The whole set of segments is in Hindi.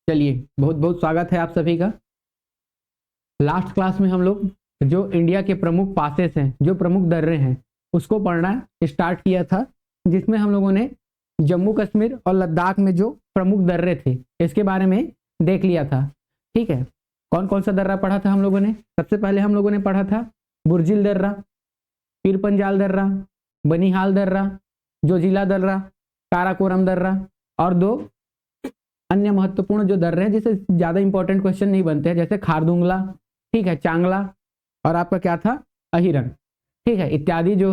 चलिए, बहुत बहुत स्वागत है आप सभी का। लास्ट क्लास में हम लोग जो इंडिया के प्रमुख पासेस हैं, जो प्रमुख दर्रे हैं, उसको पढ़ना स्टार्ट किया था, जिसमें हम लोगों ने जम्मू कश्मीर और लद्दाख में जो प्रमुख दर्रे थे इसके बारे में देख लिया था। ठीक है, कौन कौन सा दर्रा पढ़ा था हम लोगों ने? सबसे पहले हम लोगों ने पढ़ा था बुर्जिल दर्रा, पीर पंजाल दर्रा, बनिहाल दर्रा, जोजिला दर्रा, काराकोरम दर्रा और दो अन्य महत्वपूर्ण जो दर्रे हैं जिससे ज्यादा इंपॉर्टेंट क्वेश्चन नहीं बनते हैं, जैसे खारदुंगला, ठीक है, चांगला और आपका क्या था, अहिरन, ठीक है, इत्यादि जो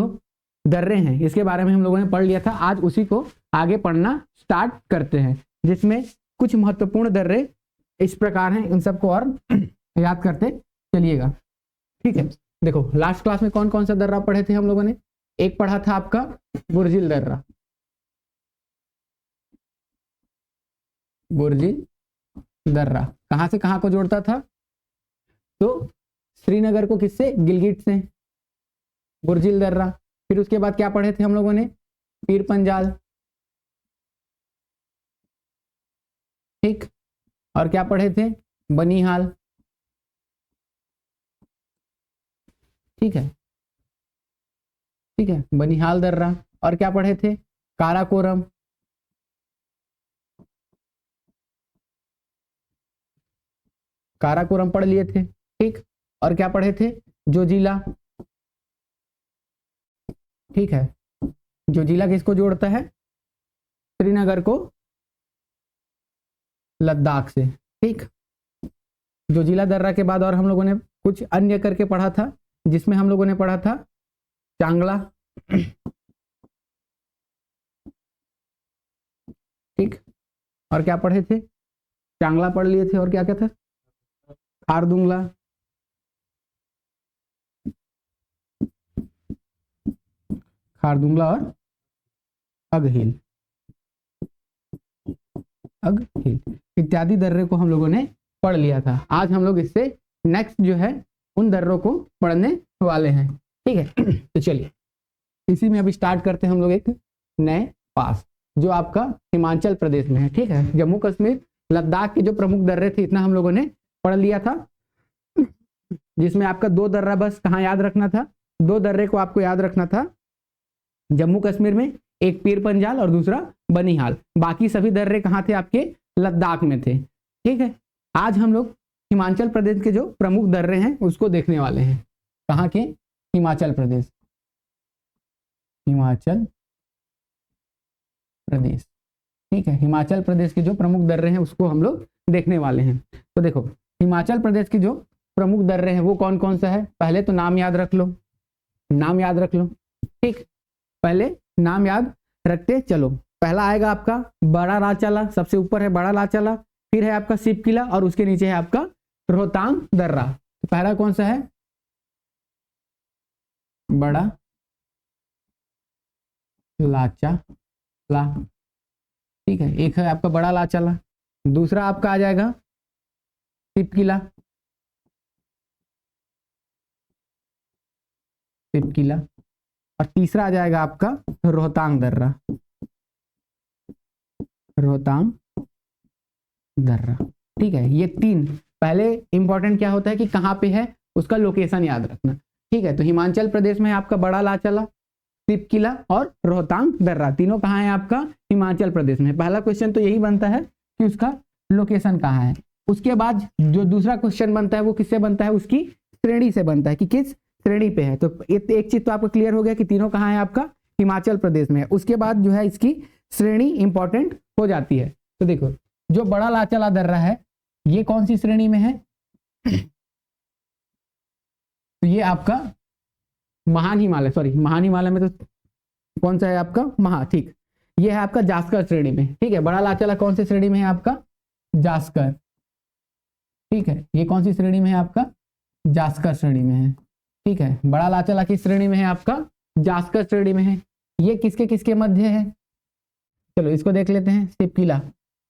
दर्रे हैं इसके बारे में हम लोगों ने पढ़ लिया था। आज उसी को आगे पढ़ना स्टार्ट करते हैं, जिसमें कुछ महत्वपूर्ण दर्रे इस प्रकार हैं, इन सबको और याद करते चलिएगा। ठीक है, देखो लास्ट क्लास में कौन कौन सा दर्रा पढ़े थे हम लोगों ने? एक पढ़ा था आपका बुर्जिल दर्रा, बुर्जिल दर्रा कहां से कहां को जोड़ता था? तो श्रीनगर को किससे? गिलगिट से, बुर्जिल दर्रा। फिर उसके बाद क्या पढ़े थे हम लोगों ने? पीर पंजाल, ठीक, और क्या पढ़े थे? बनिहाल, ठीक है, ठीक है, बनिहाल दर्रा। और क्या पढ़े थे? काराकोरम, काराकोरम पढ़ लिए थे, ठीक। और क्या पढ़े थे? जोजिला, ठीक है, जोजिला किसको जोड़ता है? श्रीनगर को लद्दाख से, ठीक। जोजिला दर्रा के बाद और हम लोगों ने कुछ अन्य करके पढ़ा था, जिसमें हम लोगों ने पढ़ा था चांगला, ठीक। और क्या पढ़े थे? चांगला पढ़ लिए थे, और क्या क्या था? खारदुंगला, खारदुंगला और अगहिल, अगहिल इत्यादि दर्रे को हम लोगों ने पढ़ लिया था। आज हम लोग इससे नेक्स्ट जो है उन दर्रों को पढ़ने वाले हैं, ठीक है। तो चलिए इसी में अभी स्टार्ट करते हैं हम लोग एक नए पास, जो आपका हिमाचल प्रदेश में है, ठीक है। जम्मू कश्मीर लद्दाख के जो प्रमुख दर्रे थे इतना हम लोगों ने पढ़ लिया था, जिसमें आपका दो दर्रा बस कहाँ याद रखना था? दो दर्रे को आपको याद रखना था जम्मू कश्मीर में, एक पीर पंजाल और दूसरा बनिहाल। बाकी सभी दर्रे कहाँ थे? आपके लद्दाख में थे, ठीक है। आज हम लोग हिमाचल प्रदेश के जो प्रमुख दर्रे हैं उसको देखने वाले हैं। कहाँ के? हिमाचल प्रदेश, हिमाचल प्रदेश, ठीक है। हिमाचल प्रदेश के जो प्रमुख दर्रे हैं उसको हम लोग देखने वाले हैं। तो देखो हिमाचल प्रदेश के जो प्रमुख दर्रे हैं वो कौन कौन सा है? पहले तो नाम याद रख लो, नाम याद रख लो, ठीक। पहले नाम याद रखते चलो। पहला आएगा आपका बड़ा लाचला, सबसे ऊपर है बड़ा लाचला, फिर है आपका शिव किला और उसके नीचे है आपका रोहतांग दर्रा। तो पहला कौन सा है? बड़ा लाचला, ठीक है, एक है आपका बड़ा लाचला। दूसरा आपका आ जाएगा शिव किला, शिव किला। और तीसरा आ जाएगा आपका रोहतांग दर्रा, रोहतांग दर्रा, ठीक है। ये तीन पहले इंपॉर्टेंट क्या होता है कि कहाँ पे है उसका लोकेशन याद रखना, ठीक है। तो हिमाचल प्रदेश में आपका बड़ा लाचला, शिव किला और रोहतांग दर्रा, तीनों कहाँ है आपका? हिमाचल प्रदेश में। पहला क्वेश्चन तो यही बनता है कि उसका लोकेशन कहाँ है। उसके बाद जो दूसरा क्वेश्चन बनता है वो किससे बनता है? उसकी श्रेणी से बनता है कि किस श्रेणी पे है। तो एक चीज तो आपको क्लियर हो गया कि तीनों कहाँ है आपका? हिमाचल प्रदेश में। उसके बाद जो है इसकी श्रेणी इंपॉर्टेंट हो जाती है। तो देखो जो बड़ा लाचला दर्रा है ये कौन सी श्रेणी में है? तो ये आपका महान हिमालय, सॉरी महान हिमालय में तो कौन सा है आपका? महा, ठीक। ये है आपका जास्कर श्रेणी में, ठीक है। बड़ा लाचला कौन सी श्रेणी में है आपका? जास्कर, ठीक है। ये कौन सी श्रेणी में है आपका? जास्कर श्रेणी में है, ठीक है। बड़ा लाचला किस श्रेणी में है आपका? जास्कर श्रेणी में है। ये किसके किसके मध्य है? चलो इसको देख लेते हैं, शिव किला,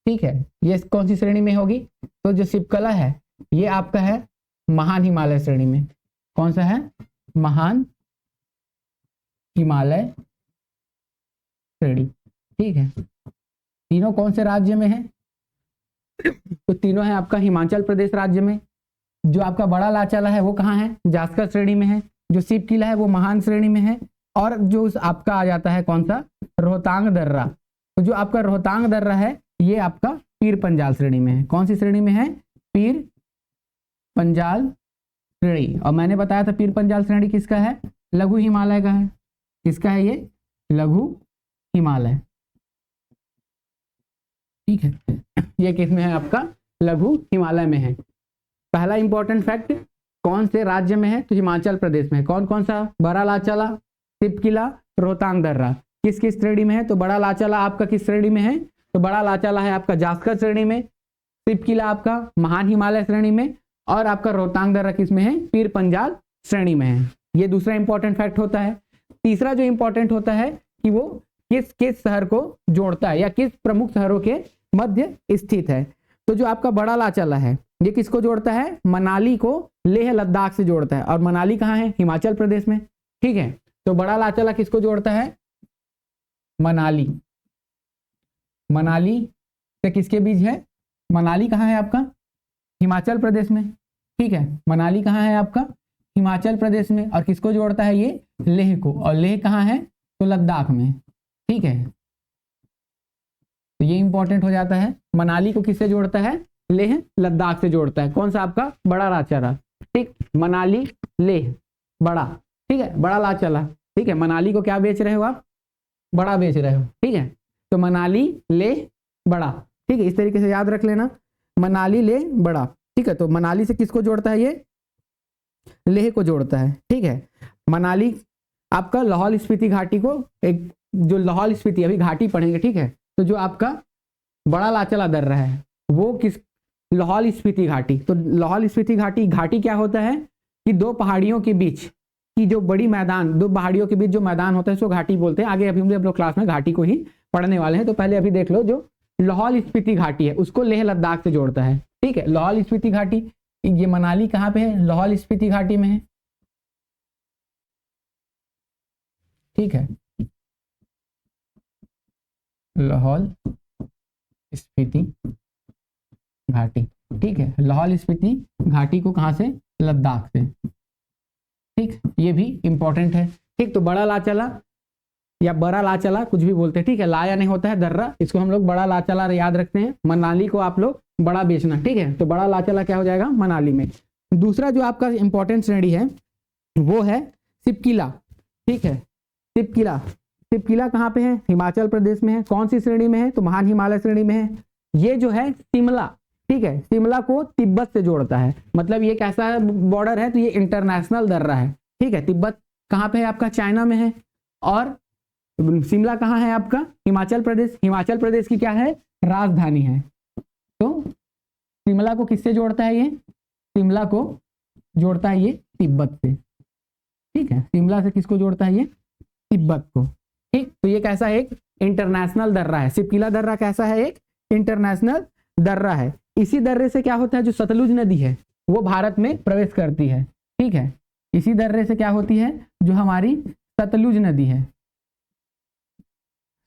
ठीक है। ये कौन सी श्रेणी में होगी? तो जो शिव किला है ये आपका है महान हिमालय श्रेणी में। कौन सा है? महान हिमालय श्रेणी, ठीक है। तीनों कौन से राज्य में है? तो तीनों है आपका हिमाचल प्रदेश राज्य में। जो आपका बड़ा लाचला है वो कहाँ है, जास्कर श्रेणी में है। जो सिप किला है वो महान श्रेणी में है। और जो आपका आ जाता है कौन सा, रोहतांग दर्रा। तो जो आपका रोहतांग दर्रा है ये आपका पीर पंजाल श्रेणी में है। कौन सी श्रेणी में है, पीर पंजाल श्रेणी। और मैंने बताया था पीर पंजाल श्रेणी किसका है, लघु हिमालय का है। किसका है ये, लघु हिमालय। ठीक है, ये किस में है आपका, लघु हिमालय में है। पहला इंपॉर्टेंट फैक्ट, कौन से राज्य में है, तो हिमाचल प्रदेश में है। कौन कौन सा, बड़ा लाचला, सिप किला, रोहतांग दर्रा। किस किस श्रेणी में है, तो बड़ा लाचला आपका किस श्रेणी में है, तो बड़ा लाचला है आपका जास्कर श्रेणी में, सिप किला आपका महान हिमालय श्रेणी में, और आपका रोहतांग दर्रा किस में है, पीर पंजाल श्रेणी में है। ये दूसरा इंपॉर्टेंट फैक्ट होता है। तीसरा जो इंपॉर्टेंट होता है कि वो किस किस शहर को जोड़ता है या किस प्रमुख शहरों के मध्य स्थित है। तो जो आपका बड़ा लाचला है ये किसको जोड़ता है, मनाली को लेह लद्दाख से जोड़ता है। और मनाली कहाँ है, हिमाचल प्रदेश में। ठीक है, तो बड़ा लाचला किसको जोड़ता है, मनाली। मनाली से किसके बीच है, मनाली कहाँ है आपका, हिमाचल प्रदेश में। ठीक है, मनाली कहाँ है आपका, हिमाचल प्रदेश में। और किसको जोड़ता है ये, लेह को। और लेह कहाँ है, तो लद्दाख में। ठीक है, तो ये इंपॉर्टेंट हो जाता है। मनाली को किससे जोड़ता है, लेह लद्दाख से जोड़ता है। कौन सा आपका, बड़ा लाचला। ठीक, मनाली लेह बड़ा। ठीक है, बड़ा लाचला। ठीक है, मनाली को क्या बेच रहे हो आप, बड़ा बेच रहे हो। ठीक है, तो मनाली लेह बड़ा। ठीक है, इस तरीके से याद रख लेना, मनाली लेह बड़ा। ठीक है, तो मनाली से किसको जोड़ता है ये, लेह को जोड़ता है। ठीक है, मनाली आपका लाहौल स्पीति घाटी को, एक जो लाहौल स्पीति अभी घाटी पढ़ेंगे। ठीक है, तो जो आपका बड़ा लाचला दर्रा है वो किस, लाहौल स्पीति घाटी। तो लाहौल स्पीति घाटी, घाटी क्या होता है कि दो पहाड़ियों के बीच की जो बड़ी मैदान, दो पहाड़ियों के बीच जो मैदान होता है उसको घाटी बोलते हैं। आगे अभी हम लोग क्लास में घाटी को ही पढ़ने वाले हैं। तो पहले अभी देख लो, जो लाहौल स्पीति घाटी है उसको लेह लद्दाख से जोड़ता है। ठीक है, लाहौल स्पीति घाटी, ये मनाली कहाँ पे है, लाहौल स्पीति घाटी में है। ठीक है, लाहौल स्पीति घाटी। ठीक है, लाहौल स्पीति घाटी को कहाँ से, लद्दाख से। ठीक, ये भी इंपॉर्टेंट है। ठीक, तो बड़ा लाचला या बड़ा लाचला कुछ भी बोलते हैं। ठीक है, लाया नहीं होता है दर्रा, इसको हम लोग बड़ा लाचला याद रखते हैं। मनाली को आप लोग बड़ा बेचना। ठीक है, तो बड़ा लाचला क्या हो जाएगा, मनाली में। दूसरा जो आपका इंपॉर्टेंट श्रेणी है वो है सिप किला। ठीक है, सिप किला, सिप किला कहाँ पे है, हिमाचल प्रदेश में है। कौन सी श्रेणी में है, तो महान हिमालय श्रेणी में है। ये जो है शिमला, ठीक है, शिमला को तिब्बत से जोड़ता है। मतलब ये कैसा है, बॉर्डर है, तो ये इंटरनेशनल दर्रा है। ठीक है, तिब्बत कहाँ पे है आपका, चाइना में है। और शिमला कहाँ है आपका, हिमाचल प्रदेश। हिमाचल प्रदेश की क्या है, राजधानी है। तो शिमला को किससे जोड़ता है ये, शिमला को जोड़ता है ये तिब्बत से। ठीक है, शिमला से किसको जोड़ता है ये, तिब्बत को। ठीक, तो ये कैसा है, एक इंटरनेशनल दर्रा है। सिपकिला दर्रा कैसा है, एक इंटरनेशनल दर्रा है। इसी दर्रे से क्या होता है, जो सतलुज नदी है वो भारत में प्रवेश करती है। ठीक है, इसी दर्रे से क्या होती है, जो हमारी सतलुज नदी है,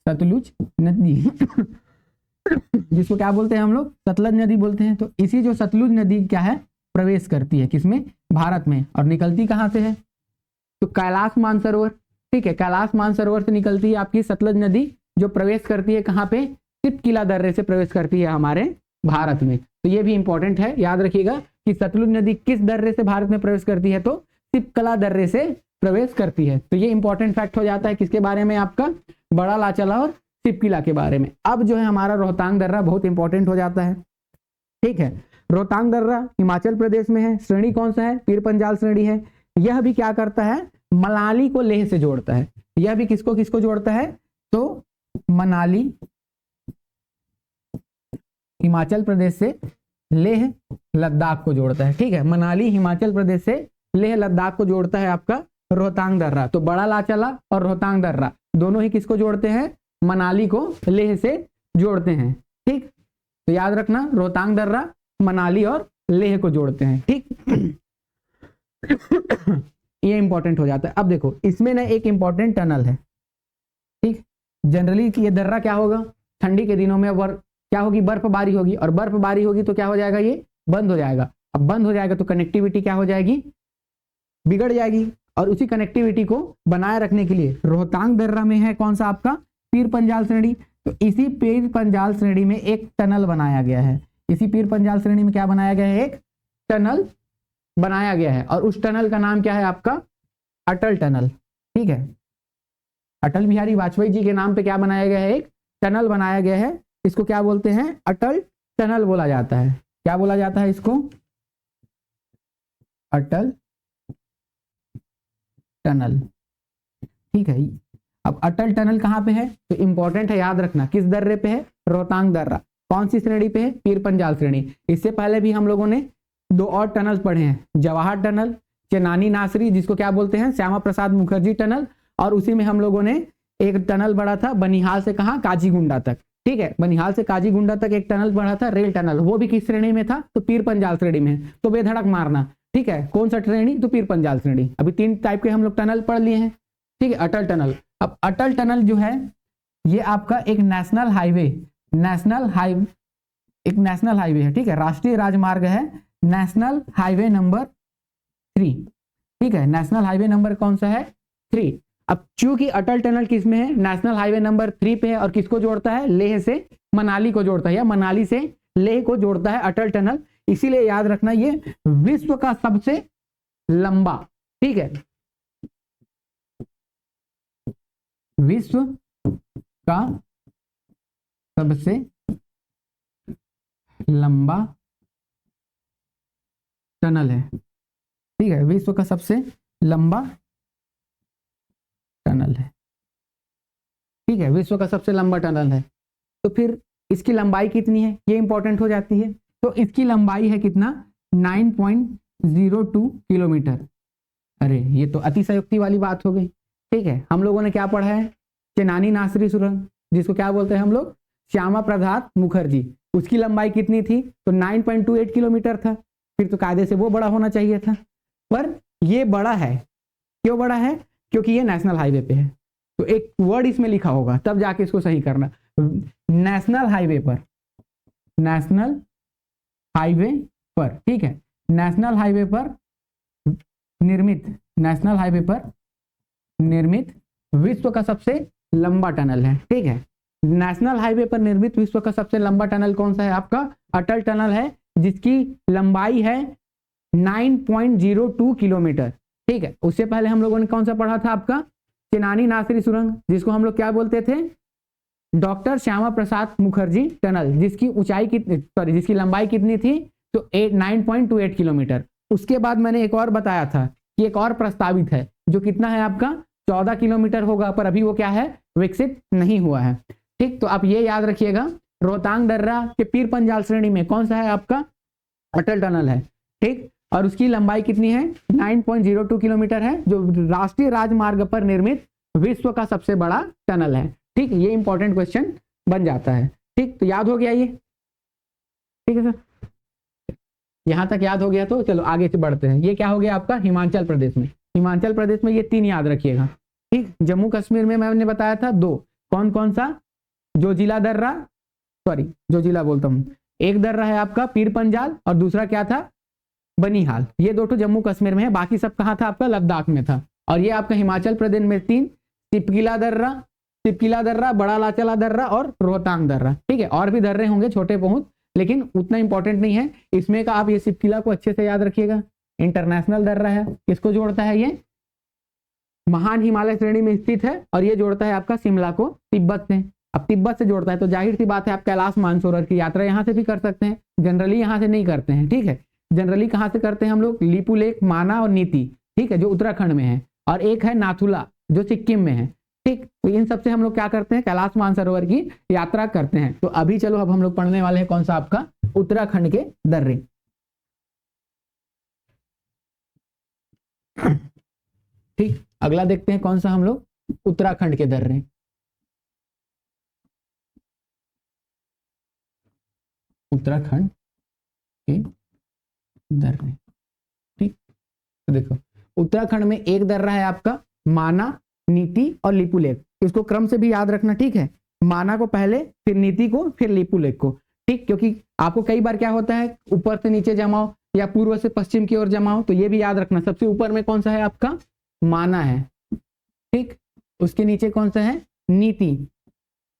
सतलुज नदी जिसको क्या बोलते हैं हम लोग, सतलज नदी बोलते हैं। तो इसी जो सतलुज नदी क्या है, प्रवेश करती है किसमें, भारत में। और निकलती कहाँ से है, तो कैलाश मानसरोवर। ठीक है, कैलाश मानसरोवर से निकलती है आपकी सतलज नदी, जो प्रवेश करती है कहाँ पे, सिपकिला दर्रे से प्रवेश करती है हमारे भारत में। तो ये भी इंपॉर्टेंट है, याद रखिएगा कि सतलुज नदी किस दर्रे से भारत में प्रवेश करती है, तो सिपकला दर्रे से प्रवेश करती है। तो ये इंपॉर्टेंट फैक्ट हो जाता है किसके बारे में, आपका बड़ा लाचला और सिपकिला के बारे में। अब जो है हमारा रोहतांग दर्रा बहुत इंपॉर्टेंट हो जाता है। ठीक है, रोहतांग दर्रा हिमाचल प्रदेश में है। श्रेणी कौन सा है, पीर पंजाल श्रेणी है। यह भी क्या करता है, मनाली को लेह से जोड़ता है। यह भी किसको किसको जोड़ता है, तो मनाली हिमाचल प्रदेश से लेह लद्दाख को जोड़ता है। ठीक है, मनाली हिमाचल प्रदेश से लेह लद्दाख को जोड़ता है आपका रोहतांग दर्रा। तो बड़ा लाचला और रोहतांग दर्रा दोनों ही किसको जोड़ते हैं, मनाली को लेह से जोड़ते हैं। ठीक, तो याद रखना रोहतांग दर्रा मनाली और लेह को जोड़ते हैं। ठीक ये इंपॉर्टेंट हो जाता है। अब देखो इसमें ना एक इंपॉर्टेंट टनल है। ठीक, जनरली ये दर्रा क्या होगा, ठंडी के दिनों में क्या होगी, बर्फबारी होगी, और बर्फबारी होगी तो क्या हो जाएगा, ये बंद हो जाएगा। अब बंद हो जाएगा तो कनेक्टिविटी क्या हो जाएगी, बिगड़ जाएगी। और उसी कनेक्टिविटी को बनाए रखने के लिए रोहतांग दर्रा में है कौन सा आपका, पीर पंजाल श्रेणी। तो इसी पीर पंजाल श्रेणी में एक टनल बनाया गया है। इसी पीर पंजाल श्रेणी में क्या बनाया गया है, एक टनल बनाया गया है, और उस टनल का नाम क्या है आपका, अटल टनल। ठीक है, अटल बिहारी वाजपेयी जी के नाम पे क्या बनाया गया है, एक टनल बनाया गया है। इसको क्या बोलते हैं, अटल टनल बोला जाता है। क्या बोला जाता है इसको, अटल टनल। ठीक है, अब अटल टनल कहाँ पे है, तो इंपॉर्टेंट है, याद रखना, किस दर्रे पे है, रोहतांग दर्रा। कौन सी श्रेणी पे है, पीर पंजाल श्रेणी। इससे पहले भी हम लोगों ने दो और टनल पढ़े हैं, जवाहर टनल, चेनानी नासरी, जिसको क्या बोलते हैं, श्यामा प्रसाद मुखर्जी टनल, और उसी में हम लोगों ने एक टनल बढ़ा था बनिहाल से कहाँ, काजीगुंडा तक। ठीक है, बनिहाल से काजीगुंडा तक एक टनल बढ़ा था, रेल टनल, वो भी किस श्रेणी में था, तो पीर पंजाल श्रेणी में। तो बेधड़क मारना, ठीक है, कौन सा श्रेणी, तो पीर पंजाल श्रेणी। अभी 3 टाइप के हम लोग टनल पढ़ लिए हैं। ठीक है, अटल टनल। अब अटल टनल जो है ये आपका एक नेशनल हाईवे है। ठीक है, राष्ट्रीय राजमार्ग है, नेशनल हाईवे नंबर 3। ठीक है, नेशनल हाईवे नंबर कौन सा है, 3। अब चूंकि अटल टनल किस में है, नेशनल हाईवे नंबर 3 पे है, और किसको जोड़ता है, लेह से मनाली को जोड़ता है, या मनाली से लेह को जोड़ता है अटल टनल। इसीलिए याद रखना ये विश्व का सबसे लंबा, ठीक है, विश्व का सबसे लंबा टनल है। ठीक है, विश्व का सबसे लंबा टनल है। ठीक है, विश्व का सबसे लंबा टनल है। तो फिर इसकी लंबाई कितनी है, ये इंपॉर्टेंट हो जाती है। तो इसकी लंबाई है कितना, 9.02 किलोमीटर। अरे ये तो अतिशयोक्ति वाली बात हो गई। ठीक है, हम लोगों ने क्या पढ़ा है, चेनानी नासरी सुरंग, जिसको क्या बोलते हैं हम लोग, श्यामा प्रसाद मुखर्जी, उसकी लंबाई कितनी थी, तो 9.28 किलोमीटर था। फिर तो कायदे से वो बड़ा होना चाहिए था, पर ये बड़ा है। क्यों बड़ा है, क्योंकि ये नेशनल हाईवे पे है। तो एक वर्ड इसमें लिखा होगा, तब जाके इसको सही करना। नेशनल हाईवे पर, नेशनल हाईवे पर, ठीक है, नेशनल हाईवे पर निर्मित, नेशनल हाईवे पर निर्मित विश्व का सबसे लंबा टनल है। ठीक है, नेशनल हाईवे पर निर्मित विश्व का सबसे लंबा टनल कौन सा है आपका, अटल टनल है, जिसकी लंबाई है 9.02 किलोमीटर। ठीक है, उससे पहले हम लोगों ने कौन सा पढ़ा था आपका, चेनानी नासरी सुरंग, जिसको हम लोग क्या बोलते थे, डॉक्टर श्यामा प्रसाद मुखर्जी टनल, जिसकी ऊंचाई कितनी, सॉरी, जिसकी लंबाई कितनी थी, तो 9.28 किलोमीटर। उसके बाद मैंने एक और बताया था कि एक और प्रस्तावित है, जो कितना है आपका, 14 किलोमीटर होगा, पर अभी वो क्या है, विकसित नहीं हुआ है। ठीक, तो आप ये याद रखिएगा, रोहतांग दर्रा के पीर पंजाल श्रेणी में कौन सा है आपका, अटल टनल है। ठीक, और उसकी लंबाई कितनी है, 9.02 किलोमीटर है, जो राष्ट्रीय राजमार्ग पर निर्मित विश्व का सबसे बड़ा टनल है। ठीक, ये इंपॉर्टेंट क्वेश्चन बन जाता है। ठीक, तो याद हो गया ये, ठीक है सर, यहां तक याद हो गया। तो चलो आगे से बढ़ते हैं। ये क्या हो गया आपका, हिमाचल प्रदेश में। हिमाचल प्रदेश में ये 3 याद रखिएगा। ठीक, जम्मू कश्मीर में मैंने बताया था 2, कौन कौन सा, जोजिला दर्रा, सॉरी जोजिला बोलता हूँ, एक दर्रा है आपका पीर पंजाल, और दूसरा क्या था, बनिहाल। ये 2 जम्मू कश्मीर में है, बाकी सब कहाँ था आपका, लद्दाख में था। और ये आपका हिमाचल प्रदेश में 3, टिपकिला दर्रा, बड़ा लाचला दर्रा और रोहतांग दर्रा। ठीक है, और भी दर्रे होंगे छोटे बहुत, लेकिन उतना इंपॉर्टेंट नहीं है। इसमें का आप ये सिपकिला को अच्छे से याद रखिएगा, इंटरनेशनल दर्रा है। किसको जोड़ता है, ये महान हिमालय श्रेणी में स्थित है, और ये जोड़ता है आपका शिमला को तिब्बत से। अब तिब्बत से जोड़ता है तो जाहिर सी बात है आप कैलाश मानसरोवर की यात्रा यहाँ से भी कर सकते हैं, जनरली यहाँ से नहीं करते हैं। ठीक है, जनरली कहाँ से करते हैं हम लोग, लिपू लेक, माना और नीति, ठीक है, जो उत्तराखंड में है, और एक है नाथुला जो सिक्किम में है। ठीक, तो इन सबसे हम लोग क्या करते हैं, कैलाश मानसरोवर की यात्रा करते हैं। तो अभी चलो अब हम लोग पढ़ने वाले हैं कौन सा आपका, उत्तराखंड के दर्रे। ठीक, अगला देखते हैं कौन सा हम लोग, उत्तराखंड के दर्रे। उत्तराखंड के दर्रे। ठीक, तो देखो उत्तराखंड में एक दर्रा है आपका माना, नीति और लिपू लेक। इसको क्रम से भी याद रखना। ठीक है, माना को पहले, फिर नीति को, फिर लिपू लेक को। ठीक, क्योंकि आपको कई बार क्या होता है ऊपर से नीचे जमाओ या पूर्व से पश्चिम की ओर जमाओ, तो ये भी याद रखना सबसे ऊपर में कौन सा है आपका माना है, ठीक, उसके नीचे कौन सा है नीति।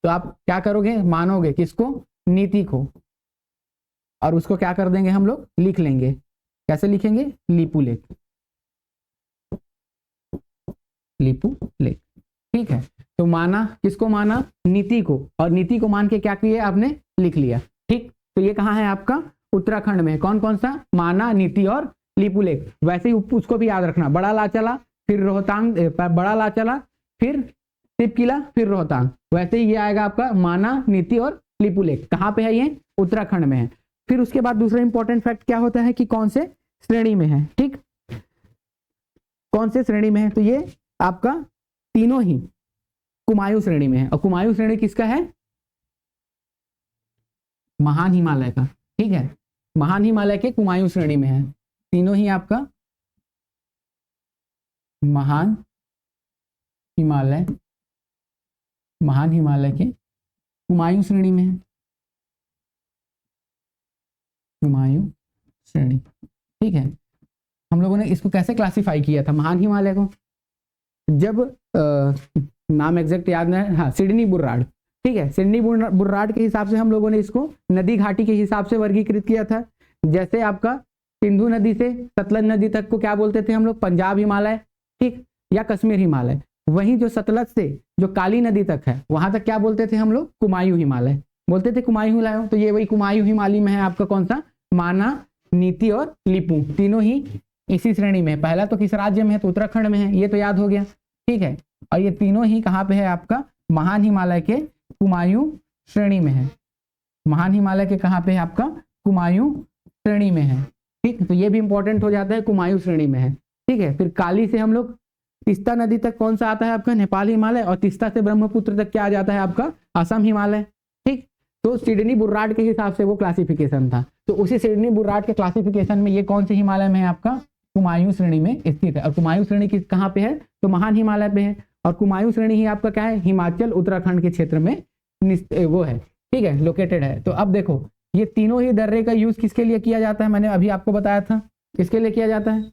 तो आप क्या करोगे मानोगे किसको नीति को, और उसको क्या कर देंगे हम लोग लिख लेंगे, कैसे लिखेंगे लिपुलेख, लिपुलेख, ठीक है। तो माना किसको माना नीति को, और नीति को मान के क्या किया आपने लिख लिया, ठीक। तो ये कहाँ है आपका उत्तराखंड में, कौन कौन सा माना नीति और लिपुलेख। वैसे ही उसको भी याद रखना, बड़ा लाचला फिर रोहतांग, बड़ा लाचला फिर तिपकिला फिर रोहतांग, वैसे ही ये आएगा आपका माना नीति और लिपुलेख। कहाँ पे है ये उत्तराखंड में है। फिर उसके बाद दूसरा इंपॉर्टेंट फैक्ट क्या होता है कि कौन से श्रेणी में है, ठीक, कौन से श्रेणी में है। तो ये आपका तीनों ही कुमायूं श्रेणी में है, और कुमायूं श्रेणी किसका है महान हिमालय का, ठीक है, महान हिमालय के कुमायूं श्रेणी में है, तीनों ही आपका महान हिमालय, महान हिमालय के कुमायूं श्रेणी में है, कुमायूं श्रेणी, ठीक है। हम लोगों ने इसको कैसे क्लासिफाई किया था महान हिमालय को, जब नाम एग्जैक्ट याद नहीं, हाँ सिडनी बुर्राड, ठीक है, सिडनी बुर्राड के हिसाब से हम लोगों ने इसको नदी घाटी के हिसाब से वर्गीकृत किया था। जैसे आपका सिंधु नदी से सतलज नदी तक को क्या बोलते थे हम लोग पंजाब हिमालय, ठीक, या कश्मीर हिमालय। वहीं जो सतलज से जो काली नदी तक है वहां तक क्या बोलते थे हम लोग कुमायूं हिमालय बोलते थे, कुमायूं हिमालय। तो ये वही कुमायूं हिमालय में है आपका कौन सा माना नीति और लिपू, तीनों ही इसी श्रेणी में है। पहला तो किस राज्य में है तो उत्तराखंड में है, ये तो याद हो गया, ठीक है। और ये तीनों ही कहाँ पे है आपका महान हिमालय के कुमायूं श्रेणी में है, महान हिमालय के कहाँ पे है आपका कुमायूं श्रेणी में है, ठीक। तो ये भी इंपॉर्टेंट हो जाता है कुमायूं श्रेणी में है, ठीक है। फिर काली से हम लोग तीस्ता नदी तक कौन सा आता है आपका नेपाल हिमालय, और तीस्ता से ब्रह्मपुत्र तक क्या आ जाता है आपका असम हिमालय, ठीक। तो सिडनी बुर्राड के हिसाब से वो क्लासिफिकेशन था। तो उसी सिडनी बुर्राड के क्लासिफिकेशन में ये कौन से हिमालय में है आपका कुमायूं श्रेणी में स्थित है। और कुमायूं श्रेणी किस कहाँ पे है तो महान हिमालय पे है, और कुमायूं श्रेणी ही आपका क्या है हिमाचल उत्तराखंड के क्षेत्र में वो है, ठीक है, लोकेटेड है। तो अब देखो ये तीनों ही दर्रे का यूज किसके लिए किया जाता है, मैंने अभी आपको बताया था किसके लिए किया जाता है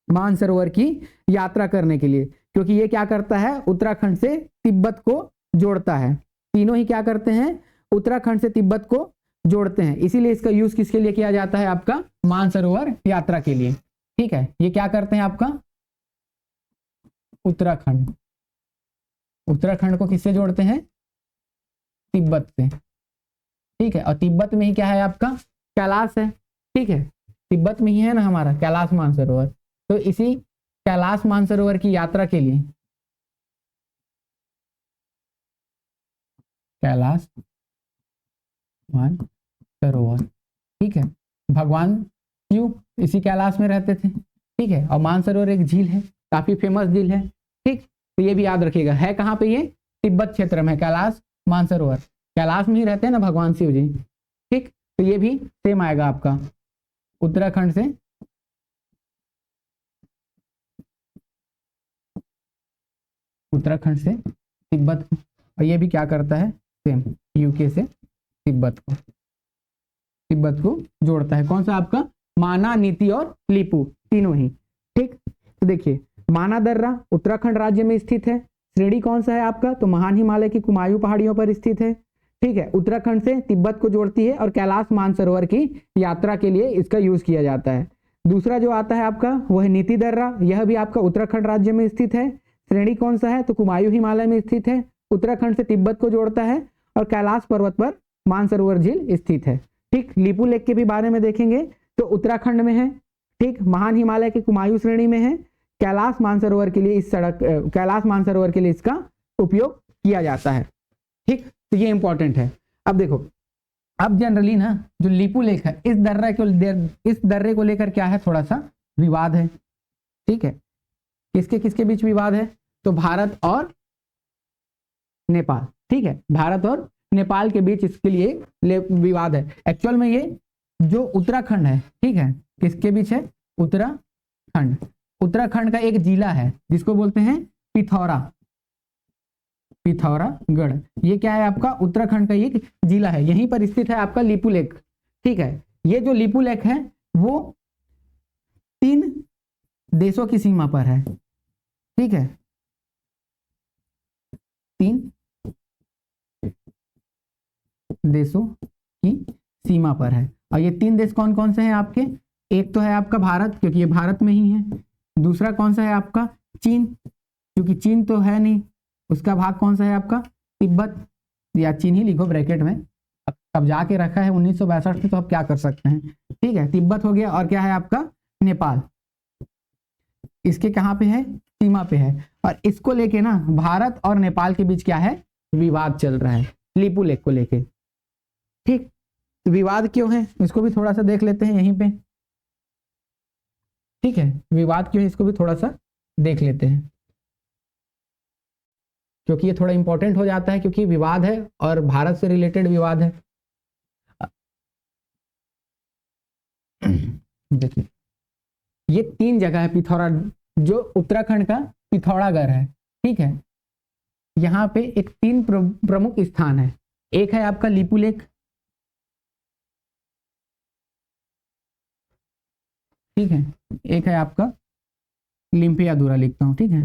मानसरोवर की यात्रा करने के लिए, क्योंकि ये क्या करता है उत्तराखंड से तिब्बत को जोड़ता है। तीनों ही क्या करते हैं उत्तराखंड से तिब्बत को जोड़ते हैं, इसीलिए इसका यूज किसके लिए किया जाता है आपका मानसरोवर यात्रा के लिए, ठीक है। ये क्या करते हैं आपका उत्तराखंड, उत्तराखंड को किससे जोड़ते हैं तिब्बत से, ठीक है। और तिब्बत में ही क्या है आपका कैलाश है, ठीक है, तिब्बत में ही है ना हमारा कैलाश मानसरोवर। तो इसी कैलाश मानसरोवर की यात्रा के लिए कैलाश मानसरोवर, ठीक है, भगवान शिव इसी कैलाश में रहते थे, ठीक है। और मानसरोवर एक झील है, काफी फेमस झील है, ठीक। तो ये भी याद रखिएगा है कहाँ पे ये तिब्बत क्षेत्र में कैलाश मानसरोवर, कैलाश में ही रहते हैं ना भगवान शिव जी, ठीक। तो ये भी सेम आएगा आपका उत्तराखंड से तिब्बत को, और ये भी क्या करता है सेम यूके से तिब्बत को जोड़ता है। कौन सा आपका माना नीति और लिपू तीनों ही, ठीक। तो देखिए माना दर्रा उत्तराखंड राज्य में स्थित है, श्रेणी कौन सा है आपका तो महान हिमालय की कुमायूं पहाड़ियों पर स्थित है, ठीक है। उत्तराखंड से तिब्बत को जोड़ती है और कैलाश मानसरोवर की यात्रा के लिए इसका यूज किया जाता है। दूसरा जो आता है आपका वह नीति दर्रा, यह भी आपका उत्तराखंड राज्य में स्थित है, श्रेणी कौन सा है तो कुमायूं हिमालय में स्थित है, उत्तराखंड से तिब्बत को जोड़ता है और कैलाश पर्वत पर मानसरोवर झील स्थित है, ठीक। लिपू लेक के भी बारे में देखेंगे तो उत्तराखंड में है, ठीक, महान हिमालय के कुमायूं श्रेणी में है, कैलाश मानसरोवर के लिए कैलाश मानसरोवर के लिए इसका उपयोग किया जाता है, ठीक। तो ये इंपॉर्टेंट है। अब देखो अब जनरली ना जो लिपू लेक है इस दर्रे को लेकर क्या है थोड़ा सा विवाद है, ठीक है। किसके बीच विवाद है तो भारत और नेपाल, ठीक है, भारत और नेपाल के बीच इसके लिए विवाद है। एक्चुअल में ये जो उत्तराखंड है, ठीक है, किसके बीच है उत्तराखंड का एक जिला है जिसको बोलते हैं पिथौरा, पिथौरागढ़। ये क्या है आपका उत्तराखंड का एक जिला है, यहीं पर स्थित है आपका लिपू लेक। ठीक है, ये जो लिपू लेक है वो 3 देशों की सीमा पर है। ठीक है, 3 देशों की सीमा पर है। और ये 3 देश कौन कौन से हैं आपके? एक तो है आपका भारत, क्योंकि ये भारत में ही है। दूसरा कौन सा है आपका? चीन, क्योंकि चीन तो है नहीं। उसका भाग कौन सा है आपका? तिब्बत, या चीन ही लिखो ब्रैकेट में, अब कब्जा के रखा है 1962 में, तो अब क्या कर सकते हैं। ठीक है, तिब्बत हो गया। और क्या है आपका? नेपाल। इसके कहाँ पे है? सीमा पे है। और इसको लेके ना भारत और नेपाल के बीच क्या है? विवाद चल रहा है लिपू लेक को लेके। ठीक, विवाद क्यों है इसको भी थोड़ा सा देख लेते हैं यहीं पे। ठीक है, विवाद क्यों है इसको भी थोड़ा सा देख लेते हैं, क्योंकि ये थोड़ा इंपॉर्टेंट हो जाता है, क्योंकि विवाद है और भारत से रिलेटेड विवाद है। देखिए, ये 3 जगह है पिथौरा, जो उत्तराखंड का पिथौरागढ़ है। ठीक है, यहाँ पे एक 3 प्रमुख स्थान है। एक है आपका लिपू लेक। ठीक है, एक है आपका लिम्पियाधुरा, लिखता हूँ। ठीक है,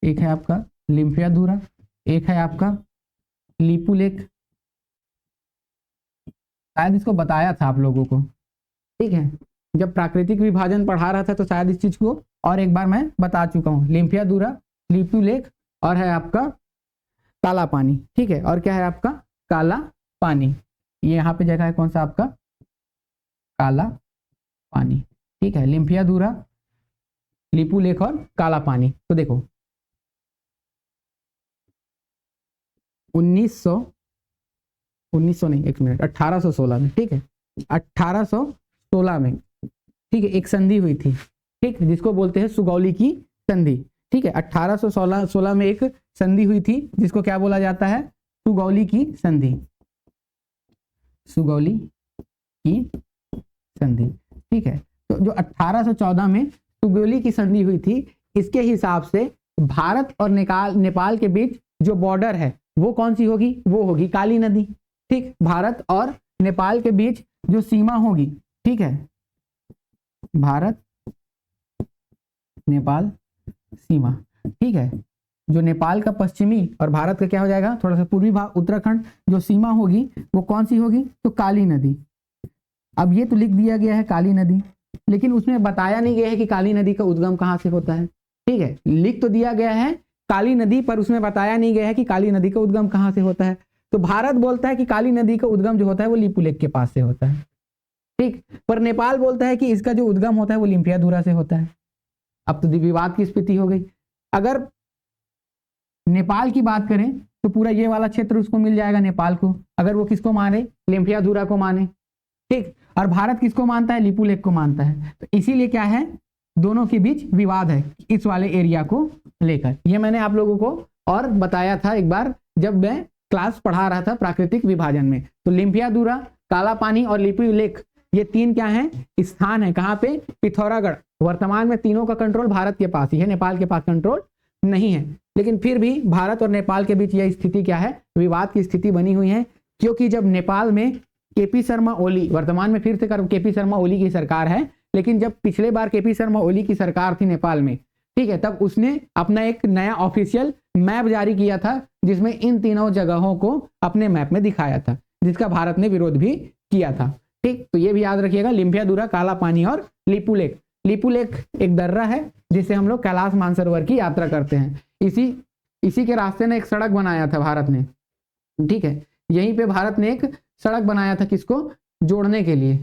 एक है आपका लिम्पियाधुरा, एक है आपका लिपू लेक। शायद इसको बताया था आप लोगों को। ठीक है, जब प्राकृतिक विभाजन पढ़ा रहा था तो शायद इस चीज को और एक बार मैं बता चुका हूँ। लिम्पियाधुरा, लिपू लेक, और है आपका काला पानी। ठीक है, और क्या है आपका? काला पानी। ये यहाँ पे जगह है कौन सा आपका? काला पानी। ठीक है, लिम्पियाधुरा, लिपू लेक और काला पानी। तो देखो 1900 नहीं, एक मिनट, 1816 में। ठीक है, 1816 में, ठीक है, एक संधि हुई थी। ठीक, जिसको बोलते हैं सुगौली की संधि। ठीक है, 1816 में एक संधि हुई थी, जिसको क्या बोला जाता है? सुगौली की संधि। सुगौली की संधि। ठीक है, तो जो 1814 में सुगौली की संधि हुई थी, इसके हिसाब से भारत और नेपाल के बीच जो बॉर्डर है वो कौन सी होगी? वो होगी काली नदी। ठीक, भारत और नेपाल के बीच जो सीमा होगी, ठीक है, भारत नेपाल सीमा। ठीक है, जो नेपाल का पश्चिमी और भारत का क्या हो जाएगा, थोड़ा सा पूर्वी भाग उत्तराखंड, जो सीमा होगी वो कौन सी होगी? तो काली नदी। अब ये तो लिख दिया गया है काली नदी, लेकिन उसमें बताया नहीं गया है कि काली नदी का उद्गम कहाँ से होता है। ठीक है, लिख तो दिया गया है काली नदी, पर उसमें बताया नहीं गया है कि काली नदी का उद्गम कहाँ से होता है। तो भारत बोलता है कि काली नदी का उद्गम जो होता है वो लिपू लेक के पास से होता है। ठीक, पर नेपाल बोलता है कि इसका जो उद्गम होता है वो लिम्पियाधुरा से होता है। अब तो विवाद की स्थिति हो गई। अगर नेपाल की बात करें तो पूरा ये वाला क्षेत्र उसको मिल जाएगा नेपाल को, अगर वो किसको माने? लिम्पियाधुरा को माने। ठीक, और भारत किसको मानता है? लिपू लेक को मानता है। तो इसीलिए क्या है, दोनों के बीच विवाद है इस वाले एरिया को लेकर। ये मैंने आप लोगों को और बताया था एक बार जब मैं क्लास पढ़ा रहा था प्राकृतिक विभाजन में। तो लिम्पियाधुरा, काला पानी और लिपू लेक, ये 3 क्या हैं? स्थान है। कहाँ पे? पिथौरागढ़। वर्तमान में तीनों का कंट्रोल भारत के पास ही है, नेपाल के पास कंट्रोल नहीं है। लेकिन फिर भी भारत और नेपाल के बीच यह स्थिति क्या है? विवाद की स्थिति बनी हुई है, क्योंकि जब नेपाल में केपी शर्मा ओली, वर्तमान में फिर से केपी शर्मा ओली की सरकार है, लेकिन जब पिछले बार केपी शर्मा ओली की सरकार थी नेपाल में, ठीक है, तब उसने अपना एक नया ऑफिशियल मैप जारी किया था, जिसमें इन तीनों जगहों को अपने मैप में दिखाया था, जिसका भारत ने विरोध भी किया था। ठीक, तो ये भी याद रखिएगा, लिम्पियाधुरा, काला पानी और लिपू लेक। लिपू लेक एक दर्रा है जिससे हम लोग कैलाश मानसरोवर की यात्रा करते हैं। इसी के रास्ते ने एक सड़क बनाया था भारत ने। ठीक है, यहीं पे भारत ने एक सड़क बनाया था, किसको जोड़ने के लिए?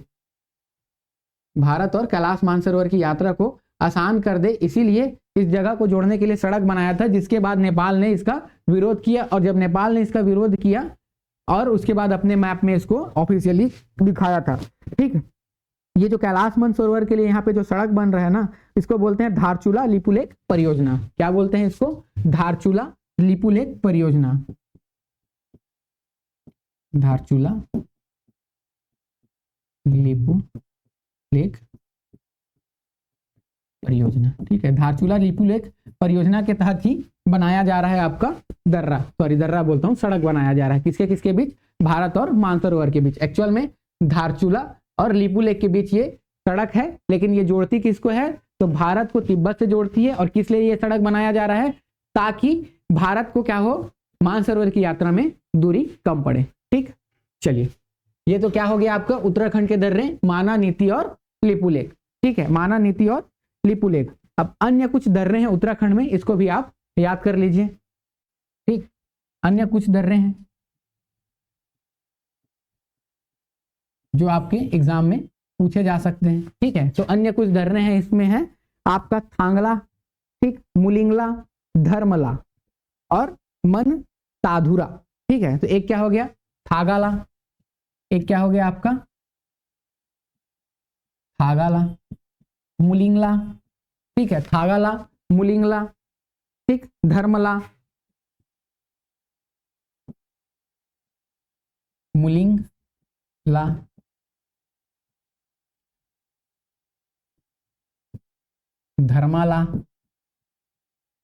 भारत और कैलाश मानसरोवर की यात्रा को आसान कर दे, इसीलिए इस जगह को जोड़ने के लिए सड़क बनाया था, जिसके बाद नेपाल ने इसका विरोध किया। और जब नेपाल ने इसका विरोध किया और उसके बाद अपने मैप में इसको ऑफिशियली दिखाया था। ठीक है, ये जो कैलाश मानसरोवर के लिए यहाँ पे जो सड़क बन रहा है ना, इसको बोलते हैं धारचूला लिपू लेक परियोजना। क्या बोलते हैं इसको? धारचूला लिपू लेक परियोजना। धारचूला लिपू लेक परियोजना, ठीक है। धारचूला लिपुलेख परियोजना के तहत ही बनाया जा रहा है आपका दर्रा बोलता हूँ, सड़क बनाया जा रहा है किसके किसके बीच, भारत और मानसरोवर के बीच। एक्चुअल में धारचूला और लिपुलेख के बीच ये सड़क है, लेकिन ये जोड़ती किसको है, तो भारत को तिब्बत से जोड़ती है। और किस लिए ये सड़क बनाया जा रहा है, ताकि भारत को क्या हो, मानसरोवर की यात्रा में दूरी कम पड़े। ठीक, चलिए ये तो क्या हो गया आपका उत्तराखंड के दर्रे, माना, नीति और लिपुलेख। ठीक है, माना, नीति और लिपुलेख। अब अन्य कुछ दर्रे हैं उत्तराखंड में, इसको भी आप याद कर लीजिए। ठीक, अन्य कुछ दर्रे हैं जो आपके एग्जाम में पूछे जा सकते हैं। ठीक है, तो अन्य कुछ दर्रे हैं, इसमें है आपका थांगला, ठीक, मुलिंगला, धर्मला और मन साधुरा। ठीक है, तो एक क्या हो गया थागाला, एक क्या हो गया आपका थागाला, मुलिंगला, ठीक है, थागाला, मुलिंगला, ठीक, धर्मला, मुलिंगला, धर्माला,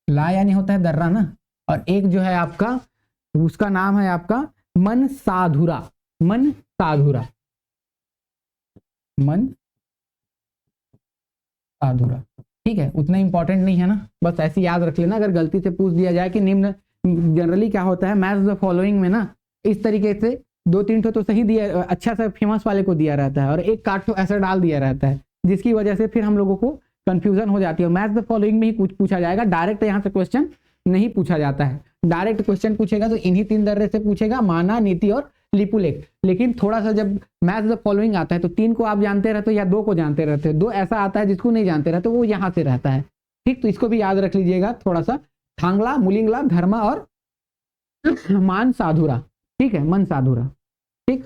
ला यानी होता है दर्रा ना, और एक जो है आपका उसका नाम है आपका मन साधुरा, मन साधुरा, मन साधुरा। ठीक है, उतना इंपॉर्टेंट नहीं है ना, बस ऐसे याद रख लेना। अगर गलती से पूछ दिया जाए कि निम्न, जनरली क्या होता है मैच द फॉलोइंग में ना, इस तरीके से 2-3 तो सही दिया, अच्छा सा फेमस वाले को दिया रहता है, और एक काट ऐसा डाल दिया रहता है, जिसकी वजह से फिर हम लोगों को कंफ्यूजन हो जाती है। मैच द फॉलोइंग में ही कुछ पूछा जाएगा, डायरेक्ट यहाँ से क्वेश्चन नहीं पूछा जाता है। डायरेक्ट क्वेश्चन पूछेगा तो इन्हीं 3 दर्रे से पूछेगा, माना, नीति और लिपुलेख। लेकिन थोड़ा सा जब मैच द फॉलोइंग आता है तो 3 को आप जानते रहते हो या 2 को जानते रहते हो, 2 ऐसा आता है जिसको नहीं जानते रहते, वो यहाँ से रहता है। ठीक, तो इसको भी याद रख लीजिएगा थोड़ा सा, थांगला, मुलिंगला, धर्मा और मान साधुरा। ठीक है, मन साधुरा। ठीक,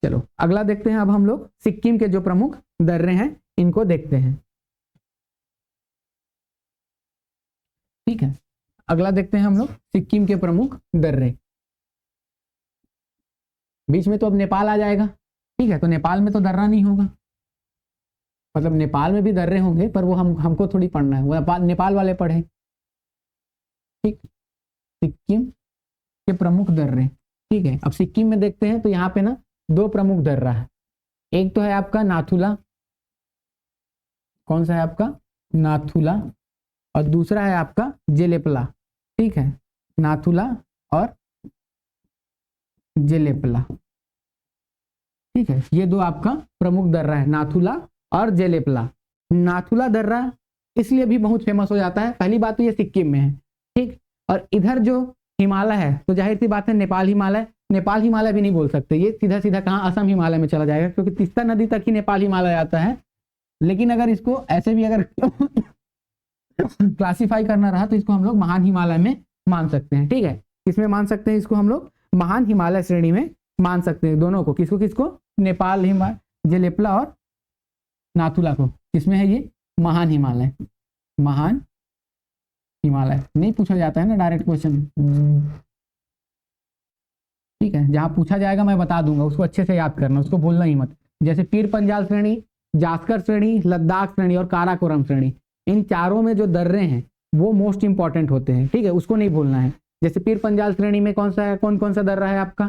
चलो अगला देखते हैं। अब हम लोग सिक्किम के जो प्रमुख दर्रे हैं इनको देखते हैं। ठीक है, अगला देखते हैं हम लोग सिक्किम के प्रमुख दर्रे। बीच में तो अब नेपाल आ जाएगा। ठीक है, तो नेपाल में तो दर्रा नहीं होगा, मतलब नेपाल में भी दर्रे होंगे पर वो हमको थोड़ी पढ़ना है, वो नेपाल वाले पढ़े। ठीक, सिक्किम के प्रमुख दर्रे। ठीक है, अब सिक्किम में देखते हैं तो यहाँ पे ना 2 प्रमुख दर्रा है। एक तो है आपका नाथुला, कौन सा है आपका नाथुला, और दूसरा है आपका जेलेपला। ठीक है, नाथुला और जेलेपला। ठीक है, ये 2 आपका प्रमुख दर्रा है, नाथुला और जेलेपला। नाथुला दर्रा इसलिए भी बहुत फेमस हो जाता है, पहली बात तो ये सिक्किम में है। ठीक, और इधर जो हिमालय है तो जाहिर सी बात है नेपाल हिमालय, नेपाल हिमालय भी नहीं बोल सकते, ये सीधा सीधा कहाँ असम हिमालय में चला जाएगा, क्योंकि तीस्ता नदी तक ही नेपाल हिमालय आता है। लेकिन अगर इसको ऐसे भी अगर क्लासिफाई करना रहा तो इसको हम लोग महान हिमालय में मान सकते हैं। ठीक है, किसमें मान सकते हैं इसको हम लोग, महान हिमालय श्रेणी में मान सकते हैं दोनों को। किसको किसको, नेपाल हिमालय, जेलेपला और नाथुला को। किसमें है ये, महान हिमालय, महान हिमालय। नहीं पूछा जाता है ना डायरेक्ट क्वेश्चन। ठीक है, जहां पूछा जाएगा मैं बता दूंगा, उसको अच्छे से याद करना, उसको बोलना ही मत। जैसे पीर पंजाल श्रेणी, जास्कर श्रेणी, लद्दाख श्रेणी और काराकोरम श्रेणी, इन चारों में जो दर्रे हैं वो मोस्ट इंपॉर्टेंट होते हैं। ठीक है, उसको नहीं भूलना है। जैसे पीर पंजाल श्रेणी में कौन सा है, कौन कौन सा दर्रा है आपका।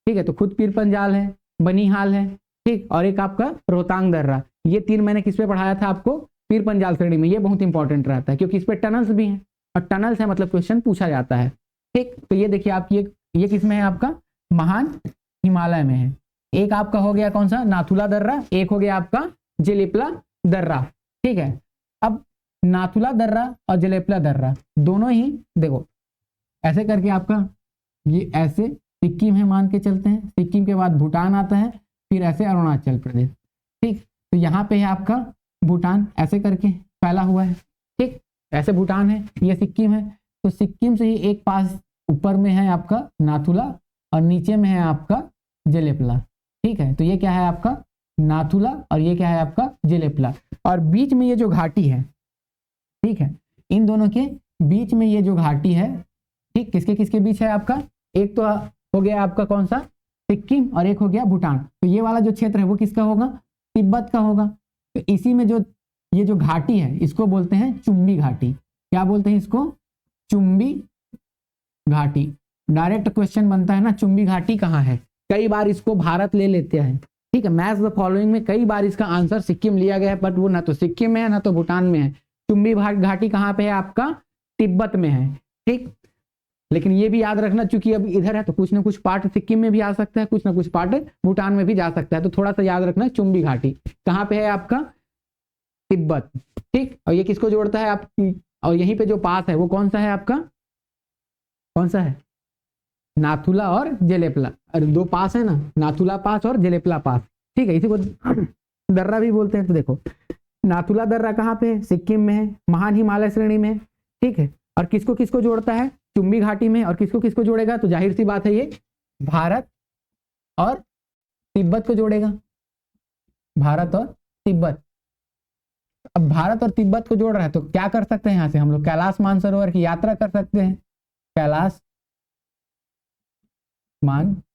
ठीक है, तो खुद पीर पंजाल है, बनिहाल है, ठीक, और एक आपका रोहतांग दर्रा। ये 3 मैंने किस पे पढ़ाया था आपको, पीर पंजाल श्रेणी में। ये बहुत इंपॉर्टेंट रहता है क्योंकि इस पे टनल्स भी हैं, और टनल्स है मतलब क्वेश्चन पूछा जाता है। ठीक, तो ये देखिए आप, ये किस में है आपका, महान हिमालय में है। एक आपका हो गया कौन सा, नाथुला दर्रा, एक हो गया आपका जेलेपला दर्रा। ठीक है, अब नाथुला दर्रा और जेलेपला दर्रा दोनों ही देखो ऐसे करके आपका, ये ऐसे सिक्किम है मान के चलते हैं, सिक्किम के बाद भूटान आता है, फिर ऐसे अरुणाचल प्रदेश। ठीक, तो यहाँ पे है आपका भूटान, ऐसे करके फैला हुआ है। ठीक, ऐसे भूटान है, ये सिक्किम है, तो सिक्किम से ही एक पास ऊपर में है आपका नाथुला और नीचे में है आपका जेलेपला। ठीक है, तो ये क्या है आपका नाथुला और ये क्या है आपका जेलेपला, और बीच में ये जो घाटी है, ठीक है, इन दोनों के बीच में ये जो घाटी है, ठीक, किसके किसके बीच है आपका, एक तो हो गया आपका कौन सा, सिक्किम, और एक हो गया भूटान। तो ये वाला जो क्षेत्र है वो किसका होगा, तिब्बत का होगा। तो इसी में जो ये जो घाटी है इसको बोलते हैं चुंबी घाटी। क्या बोलते हैं इसको? चुंबी घाटी। डायरेक्ट क्वेश्चन बनता है ना, चुंबी घाटी कहाँ है। कई बार इसको भारत ले लेते हैं, ठीक है। मैच द फॉलोइंग में कई बार इसका आंसर सिक्किम लिया गया है, बट वो ना तो सिक्किम में है ना तो भूटान में है। चुंबी घाटी कहाँ पे है आपका? तिब्बत में है, ठीक। लेकिन ये भी याद रखना, चूंकि अब इधर है तो कुछ ना कुछ पार्ट सिक्किम में भी आ सकता है, कुछ ना कुछ पार्ट भूटान में भी जा सकता है, तो थोड़ा सा याद रखना। चुंबी घाटी कहाँ पे है आपका? तिब्बत, ठीक। और ये किसको जोड़ता है आप? और यहीं पे जो पास है वो कौन सा है आपका? कौन सा है? नाथुला और जेलेपला। अरे दो पास है ना, नाथुला पास और जेलेपला पास, ठीक है। इसी को दर्रा भी बोलते हैं। तो देखो नाथुला दर्रा कहाँ पे है? सिक्किम में है, महान हिमालय श्रेणी में, ठीक है। और किसको किसको जोड़ता है? चुंबी घाटी में। और किसको किसको जोड़ेगा? तो जाहिर सी बात है ये भारत और तिब्बत को जोड़ेगा, भारत और तिब्बत। अब भारत और तिब्बत को जोड़ रहा है तो क्या कर सकते हैं? यहाँ से हम लोग कैलाश मानसरोवर की यात्रा कर सकते हैं, कैलाश मानसरोवर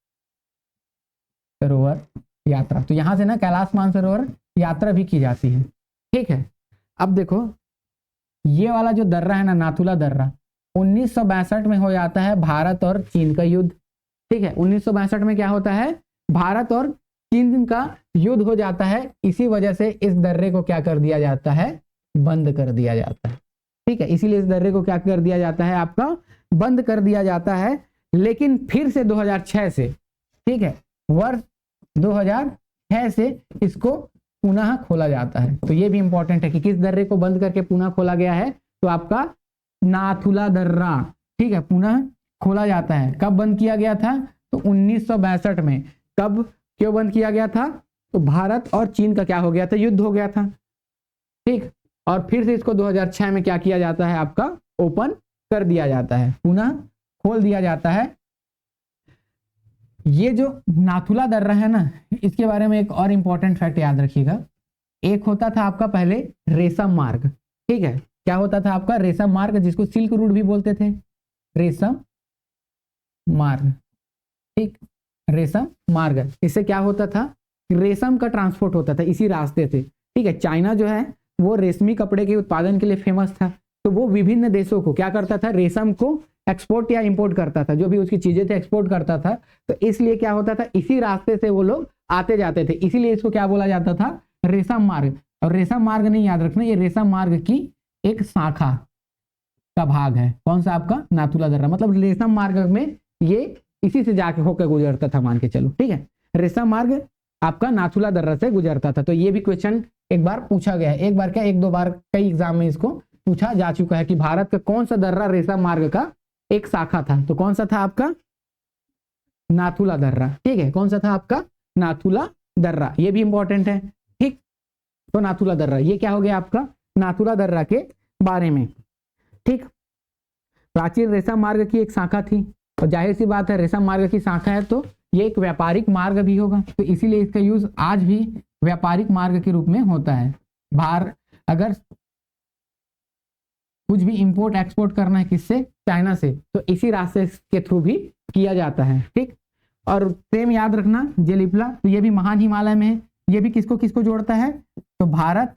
यात्रा। तो यहाँ से ना कैलाश मानसरोवर यात्रा भी की जाती है, ठीक है। अब देखो ये वाला जो दर्रा है ना, नाथुला दर्रा, 1962 में हो जाता है भारत और चीन का युद्ध, ठीक है। 1962 में क्या होता है? भारत और चीन का युद्ध हो जाता है। इसी वजह से इस दर्रे को क्या कर दिया जाता है? बंद कर दिया जाता है, ठीक है। इसीलिए इस दर्रे को क्या कर दिया जाता है? आपका बंद कर दिया जाता है। लेकिन फिर से 2006 से, ठीक है, वर्ष 2006 से इसको पुनः खोला जाता है। तो ये भी इंपॉर्टेंट है कि किस दर्रे को बंद करके पुनः खोला गया है? तो आपका नाथुला दर्रा, ठीक है, पुनः खोला जाता है। कब बंद किया गया था? तो 1962 में। कब, क्यों बंद किया गया था? तो भारत और चीन का क्या हो गया था? युद्ध हो गया था, ठीक। और फिर से इसको 2006 में क्या किया जाता है? आपका ओपन कर दिया जाता है, पुनः खोल दिया जाता है। ये जो नाथुला दर्रा है ना, इसके बारे में एक और इंपॉर्टेंट फैक्ट याद रखिएगा। एक होता था आपका पहले रेशम मार्ग, ठीक है। क्या होता था आपका? रेशम मार्ग, जिसको सिल्क रूट भी बोलते थे, रेशम मार्ग, ठीक। रेशम मार्ग, इससे क्या होता था? रेशम का ट्रांसपोर्ट होता था इसी रास्ते से, ठीक है। चाइना जो है वो रेशमी कपड़े के उत्पादन के लिए फेमस था, तो वो विभिन्न देशों को क्या करता था? रेशम को एक्सपोर्ट या इंपोर्ट करता था, जो भी उसकी चीजें थे एक्सपोर्ट करता था। तो इसलिए क्या होता था? इसी रास्ते से वो लोग आते जाते थे, इसीलिए इसको क्या बोला जाता था? रेशम मार्ग। और रेशम मार्ग नहीं याद रखना, ये रेशम मार्ग की एक शाखा का भाग है। कौन सा? आपका नाथुला दर्रा। मतलब रेशम मार्ग में ये इसी से जाके होकर गुजरता था, मान के चलो, ठीक है। रेशम मार्ग आपका नाथुला दर्रा से गुजरता था। तो ये भी क्वेश्चन एक बार पूछा गया है, एक बार क्या, एक दो बार, कई एग्जाम में इसको पूछा जा चुका है कि भारत का कौन सा दर्रा रेशम मार्ग का एक शाखा था। तो कौन सा था आपका? नाथुला दर्रा, ठीक है। कौन सा था आपका? नाथुला दर्रा। ये भी इंपॉर्टेंट है, ठीक। तो नाथुला दर्रा, ये क्या हो गया आपका? नाथुला दर्रा के बारे में, ठीक। प्राचीन रेशम मार्ग की एक शाखा थी, और जाहिर सी बात है रेशम मार्ग की शाखा है तो ये एक व्यापारिक मार्ग भी होगा, तो इसीलिए इसका यूज आज भी व्यापारिक मार्ग के रूप में होता है। अगर कुछ भी इंपोर्ट एक्सपोर्ट करना है, किससे? चाइना से, तो इसी रास्ते के थ्रू भी किया जाता है, ठीक। और सेम याद रखना जेलिपला, तो ये भी महान हिमालय में है। ये भी किसको किसको जोड़ता है? तो भारत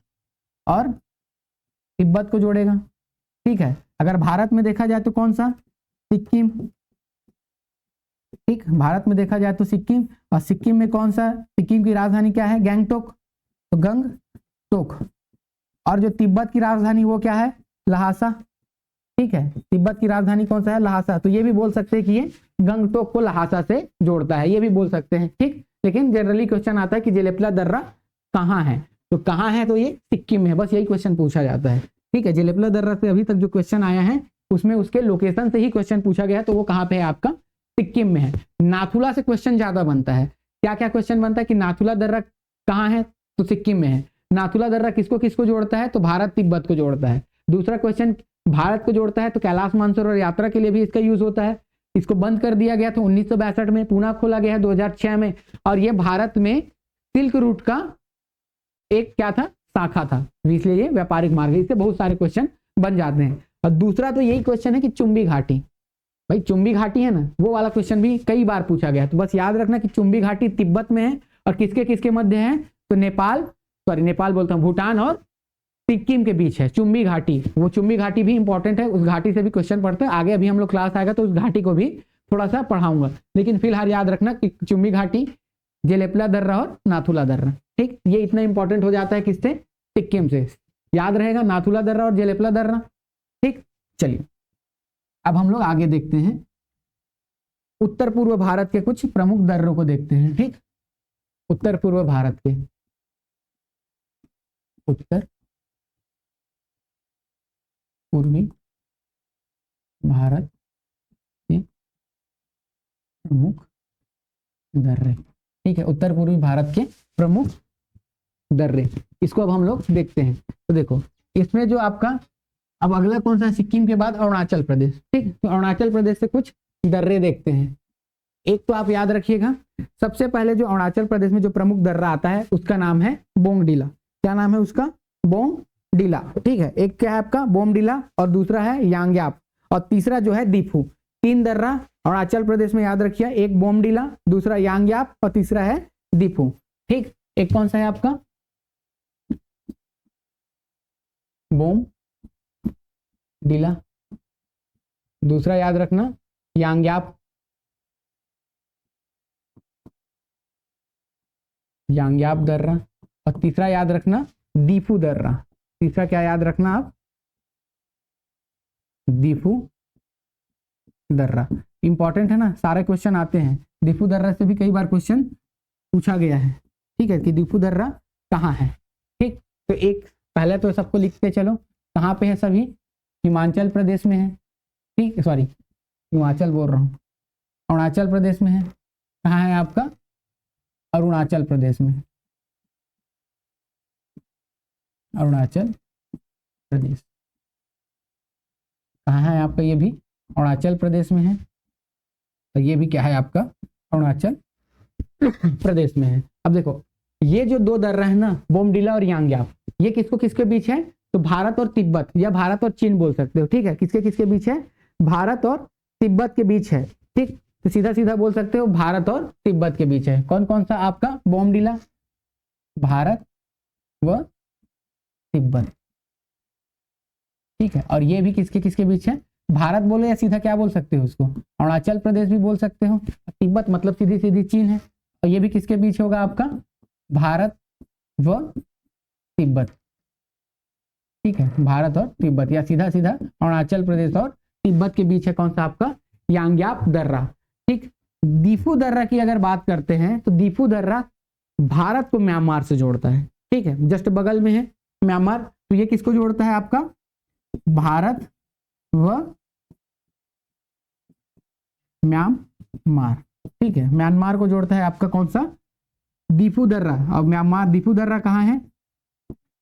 और तिब्बत को जोड़ेगा, ठीक है। अगर भारत में देखा जाए तो कौन सा? सिक्किम, ठीक। भारत में देखा जाए तो सिक्किम, और सिक्किम में कौन सा? सिक्किम की राजधानी क्या है? गंगटोक, तो गंगटोक। और जो तिब्बत की राजधानी वो क्या है? लहासा, ठीक है। तिब्बत की राजधानी कौन सा है? लहासा। तो ये भी बोल सकते हैं कि ये गंगटोक को लहासा से जोड़ता है, ये भी बोल सकते हैं, ठीक। लेकिन जनरली क्वेश्चन आता है कि जेलेपला दर्रा कहाँ है? तो कहाँ है? तो ये सिक्किम में है, बस यही क्वेश्चन पूछा जाता है, ठीक है। जेलेपला दर्रा से अभी तक जो क्वेश्चन आया है उसमें उसके लोकेशन से ही क्वेश्चन पूछा गया है, तो वो कहाँ पे है आपका? सिक्किम में है। नाथुला से क्वेश्चन ज्यादा बनता है। क्या क्या क्वेश्चन बनता है कि नाथुला दर्रा कहाँ है? तो सिक्किम में है। नाथुला दर्रा किसको किसको जोड़ता है? तो भारत तिब्बत को जोड़ता है। दूसरा क्वेश्चन भारत को जोड़ता है तो कैलाश मानसरोवर यात्रा के लिए भी इसका यूज होता है। इसको बंद कर दिया गया था 1962 में, पुनः खोला गया है 2006 में, और ये भारत में सिल्क रूट का एक क्या था? शाखा था, इसलिए ये व्यापारिक मार्ग है। इससे बहुत सारे क्वेश्चन बन जाते हैं। और दूसरा तो यही क्वेश्चन है कि चुंबी घाटी, भाई चुंबी घाटी है ना, वो वाला क्वेश्चन भी कई बार पूछा गया है। तो बस याद रखना कि चुंबी घाटी तिब्बत में है, और किसके किसके मध्य है? तो नेपाल बोलता हूँ, भूटान और सिक्किम के बीच है, चुम्बी घाटी। वो चुम्बी घाटी भी इंपॉर्टेंट है, उस घाटी से भी क्वेश्चन पढ़ते हैं आगे, अभी हम लोग क्लास आएगा तो उस घाटी को भी थोड़ा सा पढ़ाऊंगा, लेकिन फिलहाल याद रखना कि चुम्बी घाटी, जेलेपला दर्रा और नाथुला दर्रा। ठीक, ये इतना इंपॉर्टेंट हो जाता है किससे, सिक्किम से, याद रहेगा नाथुला दर्रा और जेलेपला दर्रा। ठीक, चलिए अब हम लोग आगे देखते हैं, उत्तर पूर्व भारत के कुछ प्रमुख दर्रों को देखते हैं। ठीक, उत्तर पूर्व भारत के, उत्तर पूर्वी भारत के प्रमुख दर्रे। ठीक है, उत्तर पूर्वी भारत के प्रमुख दर्रे, इसको अब हम लोग देखते हैं। तो देखो इसमें जो आपका अब अगला कौन सा है, सिक्किम के बाद अरुणाचल प्रदेश। ठीक, तो अरुणाचल प्रदेश से कुछ दर्रे देखते हैं। एक तो आप याद रखिएगा, सबसे पहले जो अरुणाचल प्रदेश में जो प्रमुख दर्रा आता है उसका नाम है बोमडिला। क्या नाम है उसका, बोमडिला। ठीक है, एक क्या है आपका बोमडिला और दूसरा है यांग्याप और तीसरा जो है दीफू। तीन दर्रा अरुणाचल प्रदेश में याद रखिए, एक बोमडिला, दूसरा यांग्याप और तीसरा है दीफू। ठीक, एक कौन सा है आपका बोमडिला, दूसरा याद रखना यांग्याप, यांग्याप दर्रा और तीसरा याद रखना दीफू दर्रा। तीसरा क्या याद रखना आप, दीफू दर्रा। इंपॉर्टेंट है ना, सारे क्वेश्चन आते हैं, दीफू दर्रा से भी कई बार क्वेश्चन पूछा गया है। ठीक है, कि दीफू दर्रा कहाँ है। ठीक, तो एक पहले तो सबको लिखते चलो, कहाँ पे है सभी, हिमाचल प्रदेश में है। ठीक, सॉरी हिमाचल बोल रहा हूँ, अरुणाचल प्रदेश में है। कहाँ है आपका, अरुणाचल प्रदेश में, अरुणाचल प्रदेश कहाँ है आपका, ये भी अरुणाचल प्रदेश में है और ये भी क्या है आपका अरुणाचल प्रदेश में है। अब देखो ये जो दो दर्रा है ना, बोमडिला और यांग्याप, ये किसको किसके बीच है, तो भारत और तिब्बत या भारत और चीन बोल सकते हो। ठीक है, किसके किसके बीच है, भारत और तिब्बत के बीच है। ठीक, तो सीधा सीधा बोल सकते हो भारत और तिब्बत के बीच है। कौन कौन सा आपका बोमडिला, भारत व तिब्बत। ठीक है, और ये भी किसके किसके बीच है, भारत बोले या सीधा क्या बोल सकते हो उसको, अरुणाचल प्रदेश भी बोल सकते हो, तिब्बत मतलब सीधी सीधी चीन है। और ये भी किसके बीच होगा आपका, भारत व तिब्बत। ठीक है, भारत और तिब्बत या सीधा सीधा अरुणाचल प्रदेश और तिब्बत के बीच है कौन सा आपका, यांग्याप दर्रा। ठीक, दीफू दर्रा की अगर बात करते हैं तो दीफू दर्रा भारत को म्यांमार से जोड़ता है। ठीक है, जस्ट बगल में है म्यांमार, तो ये किसको जोड़ता है आपका, भारत व म्यांमार। ठीक है, म्यांमार को जोड़ता है आपका कौन सा, दीफू दर्रा। और म्यांमार, दीफू दर्रा कहाँ है,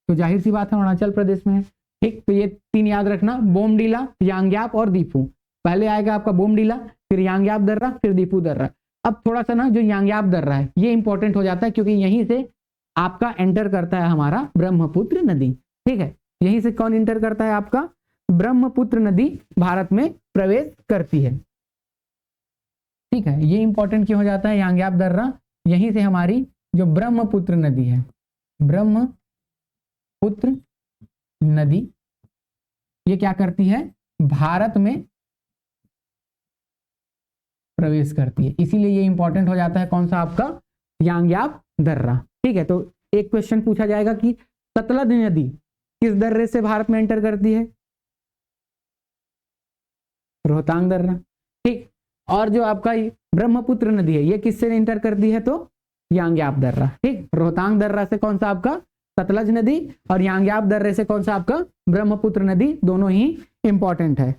तो जाहिर सी बात है अरुणाचल प्रदेश में है। ठीक, तो ये तीन याद रखना, बोमडिला, यांग्याप और दीफू। पहले आएगा आपका बोमडिला, फिर यांग्याप दर्रा, फिर दीफू दर्रा। अब थोड़ा सा ना जो यांग्याप दर्रा है ये इंपॉर्टेंट हो जाता है, क्योंकि यहीं से आपका एंटर करता है हमारा ब्रह्मपुत्र नदी। ठीक है, यहीं से कौन एंटर करता है आपका, ब्रह्मपुत्र नदी भारत में प्रवेश करती है। ठीक है, ये इंपॉर्टेंट क्यों हो जाता है, यांग्याप दर्रा यहीं से हमारी जो ब्रह्मपुत्र नदी है, ब्रह्मपुत्र नदी, ये क्या करती है, भारत में प्रवेश करती है। इसीलिए ये इंपॉर्टेंट हो जाता है कौन सा आपका, यांग्याप दर्रा। ठीक है, तो एक क्वेश्चन पूछा जाएगा कि सतलज नदी किस दर्रे से भारत में एंटर करती है, रोहतांग दर्रा। ठीक, और जो आपका ब्रह्मपुत्र नदी है ये किससे एंटर करती है, तो यांग्याप दर्रा। ठीक, रोहतांग दर्रा से कौन सा आपका, सतलज नदी, और यांग्याप दर्रे से कौन सा आपका, ब्रह्मपुत्र नदी। दोनों ही इंपॉर्टेंट है।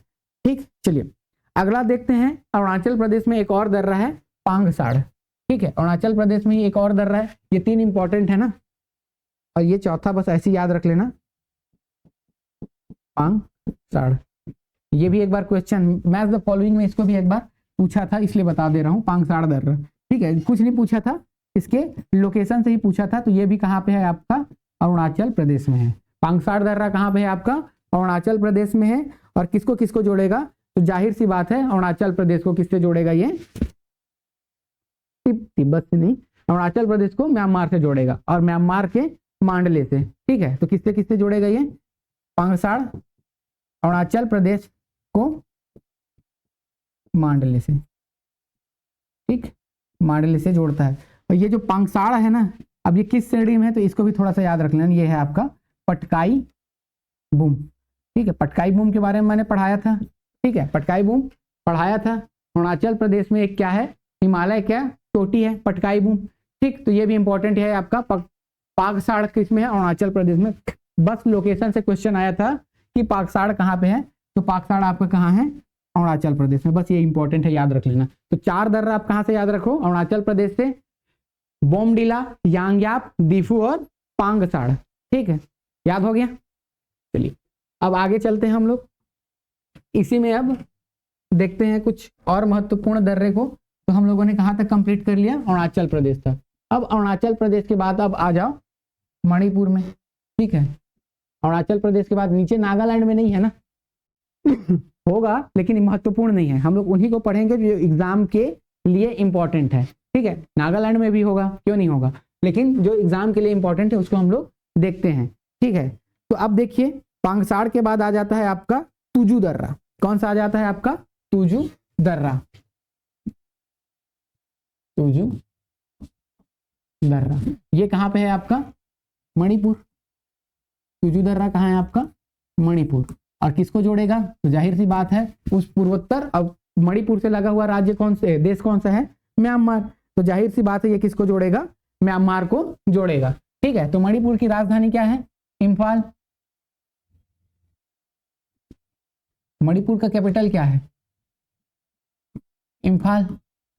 ठीक, चलिए अगला देखते हैं, अरुणाचल प्रदेश में एक और दर्रा है पांगसाड़। ठीक है, अरुणाचल प्रदेश में ही एक और दर्रा है। ये तीन इंपॉर्टेंट है ना, और ये चौथा बस ऐसे याद रख लेना, पांगसाड़। ये भी एक बार क्वेश्चन मैच द फॉलोइंग में इसको भी एक बार पूछा था, इसलिए बता दे रहा हूँ, पांगसाड़ दर्रा। ठीक है, कुछ नहीं पूछा था, इसके लोकेशन से ही पूछा था। तो ये भी कहाँ पे है आपका, अरुणाचल प्रदेश में है। पांगसाड़ दर्रा कहाँ पे है आपका, अरुणाचल प्रदेश में है। और किसको किसको जोड़ेगा, तो जाहिर सी बात है अरुणाचल प्रदेश को किससे जोड़ेगा, ये तिब्बत से नहीं, अरुणाचल प्रदेश को म्यांमार से जोड़ेगा। और म्यांमार के मांडले से। ठीक है, तो किससे किससे जोड़ेगा ये? पांगसाड़ अरुणाचल प्रदेश को मांडले से। ठीक, मांडले से जोड़ता है। और ये जो पांगसाड़ है ना, अब ये किस श्रेणी में है तो इसको भी थोड़ा सा याद रख लेना, ये है आपका पटकाई बूम। ठीक है, पटकाई बूम के बारे में मैंने पढ़ाया था। ठीक है, पटकाई बूम पढ़ाया था। अरुणाचल प्रदेश में एक क्या है, हिमालय क्या चोटी है, पटकाई बूम। ठीक, तो ये भी इंपॉर्टेंट है आपका। पागसाड़ किस में है? अरुणाचल प्रदेश में। बस लोकेशन से क्वेश्चन आया था कि पागसाड़ कहाँ पे है, तो पागसाड़ आपका कहाँ है? अरुणाचल प्रदेश में। बस ये इंपॉर्टेंट है, याद रख लेना। तो 4 दर्रा आप कहाँ से याद रखो? अरुणाचल प्रदेश से, बोमडिला, यांग्याप, दीफू और पांगसाड़। ठीक है, याद हो गया। चलिए अब आगे चलते हैं हम लोग। इसी में अब देखते हैं कुछ और महत्वपूर्ण दर्रे को। तो हम लोगों ने कहाँ तक कंप्लीट कर लिया? अरुणाचल प्रदेश तक। अब अरुणाचल प्रदेश के बाद अब आ जाओ मणिपुर में। ठीक है, अरुणाचल प्रदेश के बाद नीचे नागालैंड में नहीं है ना होगा, लेकिन महत्वपूर्ण नहीं है। हम लोग उन्हीं को पढ़ेंगे जो एग्जाम के लिए इंपॉर्टेंट है। ठीक है, नागालैंड में भी होगा, क्यों नहीं होगा, लेकिन जो एग्जाम के लिए इंपॉर्टेंट है उसको हम लोग देखते हैं। ठीक है, तो अब देखिए पांगसाड़ के बाद आ जाता है आपका तुजू दर्रा। कौन सा आ जाता है आपका? तुजू दर्रा। तुजू दर्रा ये कहाँ पे है आपका? मणिपुर। तुजू दर्रा कहाँ है आपका? मणिपुर। और किसको जोड़ेगा? तो जाहिर सी बात है उस पूर्वोत्तर, अब मणिपुर से लगा हुआ राज्य कौन से, देश कौन सा है? म्यांमार। तो जाहिर सी बात है ये किसको जोड़ेगा? म्यांमार को जोड़ेगा। ठीक है, तो मणिपुर की राजधानी क्या है? इम्फाल। मणिपुर का कैपिटल क्या है? इम्फाल।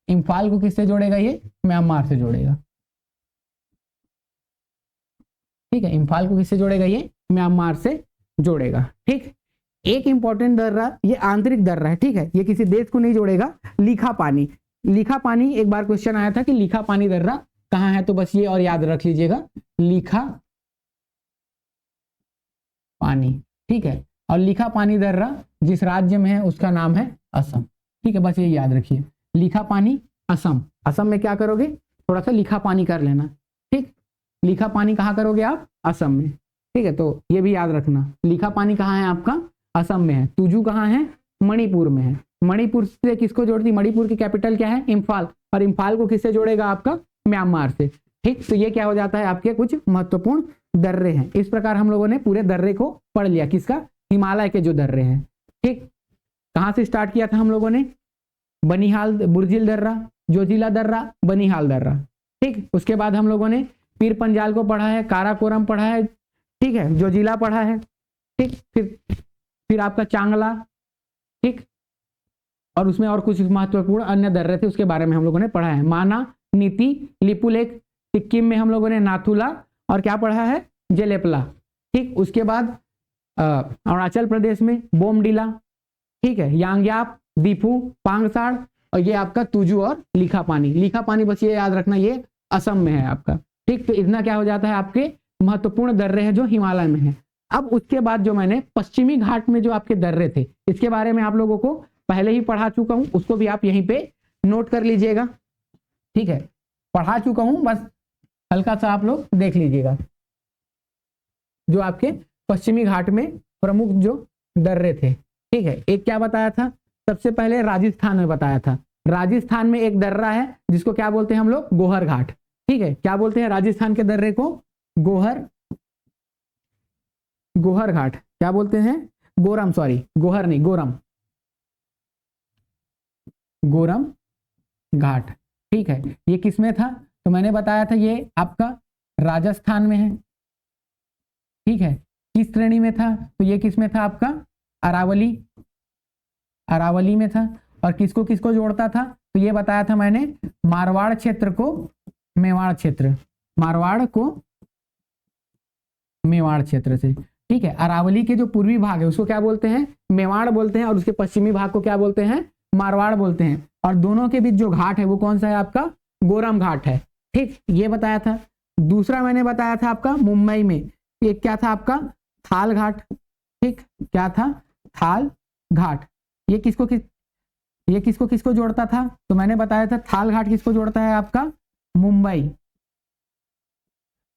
इम्फाल को किससे जोड़ेगा ये? म्यांमार से जोड़ेगा। ठीक है, इम्फाल को किससे जोड़ेगा ये? म्यांमार से जोड़ेगा। ठीक, एक इंपॉर्टेंट दर्रा, ये आंतरिक दर्रा है। ठीक है, ये किसी देश को नहीं जोड़ेगा। लीखा पानी। लीखा पानी एक बार क्वेश्चन आया था कि लीखा पानी दर्रा कहाँ है, तो बस ये और याद रख लीजिएगा, लीखा पानी। ठीक है, और लीखा पानी दर्रा जिस राज्य में है उसका नाम है असम। ठीक है, बस ये याद रखिए, लीखा पानी असम। असम में क्या करोगे? थोड़ा सा लीखा पानी कर लेना। ठीक, लीखा पानी कहाँ करोगे आप? असम में। ठीक है, तो ये भी याद रखना, लीखा पानी कहाँ है आपका? असम में है। तुजू कहाँ है? मणिपुर में है। मणिपुर से किसको जोड़ती? मणिपुर की कैपिटल क्या है? इम्फाल। और इम्फाल को किससे जोड़ेगा आपका? म्यांमार से। ठीक, तो ये क्या हो जाता है आपके कुछ महत्वपूर्ण दर्रे हैं। इस प्रकार हम लोगों ने पूरे दर्रे को पढ़ लिया। किसका? हिमालय के जो दर्रे हैं। ठीक, कहाँ से स्टार्ट किया था हम लोगों ने? बनिहाल, बुर्जिल दर्रा, जोजिला दर्रा, बनिहाल दर्रा। ठीक, उसके बाद हम लोगों ने पीर पंजाल को पढ़ा है, काराकोरम पढ़ा है, ठीक है, जोजिला पढ़ा है। ठीक, फिर आपका चांगला। ठीक, और उसमें और कुछ महत्वपूर्ण अन्य दर्रे थे, उसके बारे में हम लोगों ने पढ़ा है। माना, नीति, लिपुलेख। सिक्किम में हम लोगों ने नाथुला और क्या पढ़ा है? जेलेपला। ठीक, उसके बाद अरुणाचल प्रदेश में बोमडिला। ठीक है, यांग्याप, दीफू, पांगसाड़, और ये आपका तुजू और लीखा पानी। लीखा पानी बस ये याद रखना, ये असम में है आपका। ठीक, तो इतना क्या हो जाता है आपके महत्वपूर्ण दर्रे हैं जो हिमालय में है। अब उसके बाद जो मैंने पश्चिमी घाट में जो आपके दर्रे थे, इसके बारे में आप लोगों को पहले ही पढ़ा चुका हूं, उसको भी आप यहीं पे नोट कर लीजिएगा। ठीक है, पढ़ा चुका हूं, बस हल्का सा आप लोग देख लीजिएगा। जो आपके पश्चिमी घाट में प्रमुख जो दर्रे थे। ठीक है, एक क्या बताया था? सबसे पहले राजस्थान में बताया था। राजस्थान में एक दर्रा है जिसको क्या बोलते हैं हम लोग? गोहर घाट। ठीक है, क्या बोलते हैं राजस्थान के दर्रे को? गोहर घाट। क्या बोलते हैं? गोरम, सॉरी गोहर नहीं, गोरम घाट। ठीक है, ये किस में था? तो मैंने बताया था ये आपका राजस्थान में है। ठीक है, किस श्रेणी में था? तो ये किस में था आपका? अरावली में था। और किसको किसको जोड़ता था? तो ये बताया था मैंने, मारवाड़ क्षेत्र को मेवाड़ क्षेत्र, मारवाड़ को मेवाड़ क्षेत्र से। ठीक है, अरावली के जो पूर्वी भाग है उसको क्या बोलते हैं? मेवाड़ बोलते हैं, और उसके पश्चिमी भाग को क्या बोलते हैं? मारवाड़ बोलते हैं। और दोनों के बीच जो घाट है वो कौन सा है आपका? गोरम घाट है। ठीक, ये बताया था। दूसरा मैंने बताया था आपका मुंबई में, एक क्या था आपका? थाल घाट। ठीक, क्या था? थाल घाट। ये किसको किसको जोड़ता था? तो मैंने बताया था थाल घाट किसको जोड़ता है आपका? मुंबई।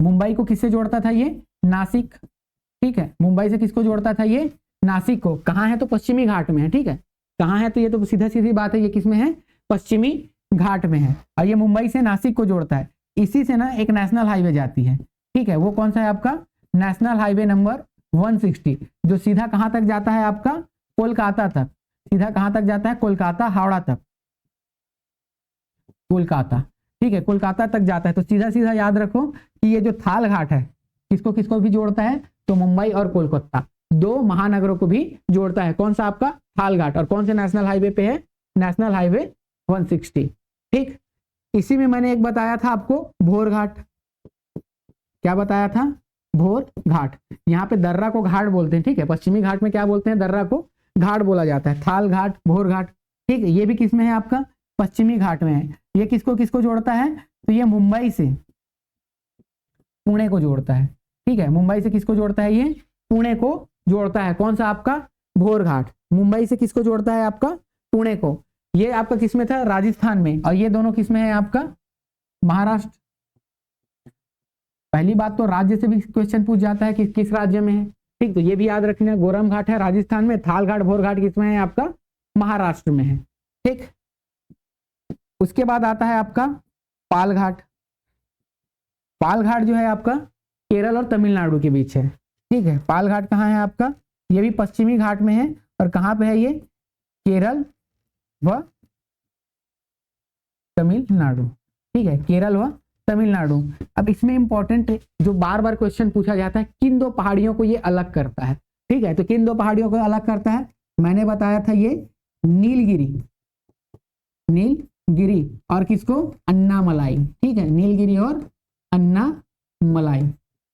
मुंबई को किससे जोड़ता था? ये नासिक। ठीक है, मुंबई से किसको जोड़ता था? ये नासिक को। कहाँ है? तो पश्चिमी घाट में है। ठीक है, कहाँ है? तो ये तो सीधा सीधी बात है, ये किसमें है? पश्चिमी घाट में है। और ये मुंबई से नासिक को जोड़ता है। इसी से ना एक नेशनल हाईवे जाती है। ठीक है, वो कौन सा है आपका? नेशनल हाईवे नंबर 160, जो सीधा कहाँ तक जाता है आपका? कोलकाता तक। सीधा कहाँ तक जाता है? कोलकाता, हावड़ा तक, कोलकाता। ठीक है, कोलकाता तक जाता है। तो सीधा सीधा याद रखो कि ये जो थाल घाट है किसको किसको भी जोड़ता है? तो मुंबई और कोलकाता, दो महानगरों को भी जोड़ता है। कौन सा आपका? थाल घाट। और कौन से नेशनल हाईवे पे है? National highway 160। ठीक, इसी में मैंने एक बताया था आपको, भोर घाट। क्या बताया था? भोर घाट। यहाँ पे दर्रा को घाट बोलते हैं। ठीक है, पश्चिमी घाट में क्या बोलते हैं? दर्रा को घाट बोला जाता है। थाल घाट, भोर घाट। ठीक है, ये भी किस में है आपका? पश्चिमी घाट में है। ये किसको किसको जोड़ता है? तो ये मुंबई से पुणे को जोड़ता है। ठीक है, मुंबई से किसको जोड़ता है? ये पुणे को जोड़ता है। कौन सा आपका? भोर घाट। मुंबई से किसको जोड़ता है? आपका पुणे को। ये आपका किसमें था? राजस्थान में। और ये दोनों किसमें है आपका? महाराष्ट्र। पहली बात तो राज्य से भी क्वेश्चन पूछ जाता है कि किस राज्य में है। ठीक, तो ये भी याद रखना, गोरम घाट है राजस्थान में, थाल घाट भोर घाट किसमें है? आपका महाराष्ट्र में है। ठीक, उसके बाद आता है आपका पाल घाट। पाल घाट जो है आपका केरल और तमिलनाडु के बीच है। ठीक है, पाल घाट कहाँ है आपका? ये भी पश्चिमी घाट में है। और कहाँ पे है ये? केरल व तमिलनाडु। ठीक है, केरल व तमिलनाडु। अब इसमें इंपॉर्टेंट जो बार बार क्वेश्चन पूछा जाता है, किन दो पहाड़ियों को ये अलग करता है? ठीक है, तो किन दो पहाड़ियों को अलग करता है? मैंने बताया था ये नीलगिरी, नीलगिरी और किसको? अन्नामलाई। ठीक है, नीलगिरी और अन्नामलाई।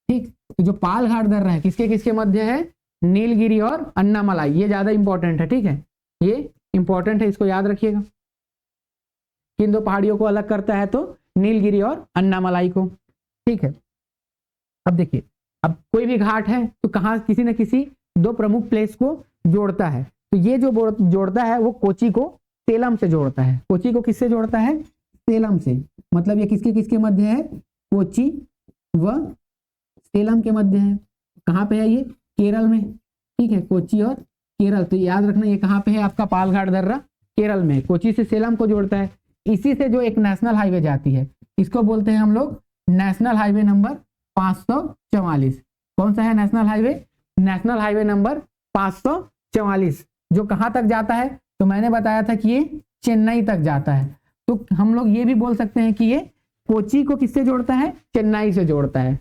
ठीक, तो जो पाल घाट दर्रा है किसके किसके मध्य है? नीलगिरी और अन्नामलाई। ये ज्यादा इंपॉर्टेंट है। ठीक है, ये इंपॉर्टेंट है, इसको याद रखिएगा। किन दो पहाड़ियों को अलग करता है? तो नीलगिरी और अन्नामलाई को। ठीक है, अब देखिए, अब कोई भी घाट है तो कहाँ किसी न किसी दो प्रमुख प्लेस को जोड़ता है। तो ये जो जोड़ता है वो कोची को सेलम से जोड़ता है। कोची को किससे जोड़ता है? सेलम से। मतलब ये किसके किसके मध्य है? कोची व सेलम के मध्य है। कहाँ पे है ये? केरल में। ठीक है, कोची और केरल। तो याद रखना ये कहाँ पे है आपका? पाल घाट दर्रा केरल में। कोची से सेलम को जोड़ता है। इसी से जो एक नेशनल हाईवे जाती है, इसको बोलते हैं हम लोग नेशनल हाईवे नंबर 544। कौन सा है national highway? National highway number 544, जो कहाँ तक जाता है? तो मैंने बताया था कि ये चेन्नई तक जाता है। तो हम लोग ये भी बोल सकते हैं कि ये कोची को किससे जोड़ता है? चेन्नई से जोड़ता है।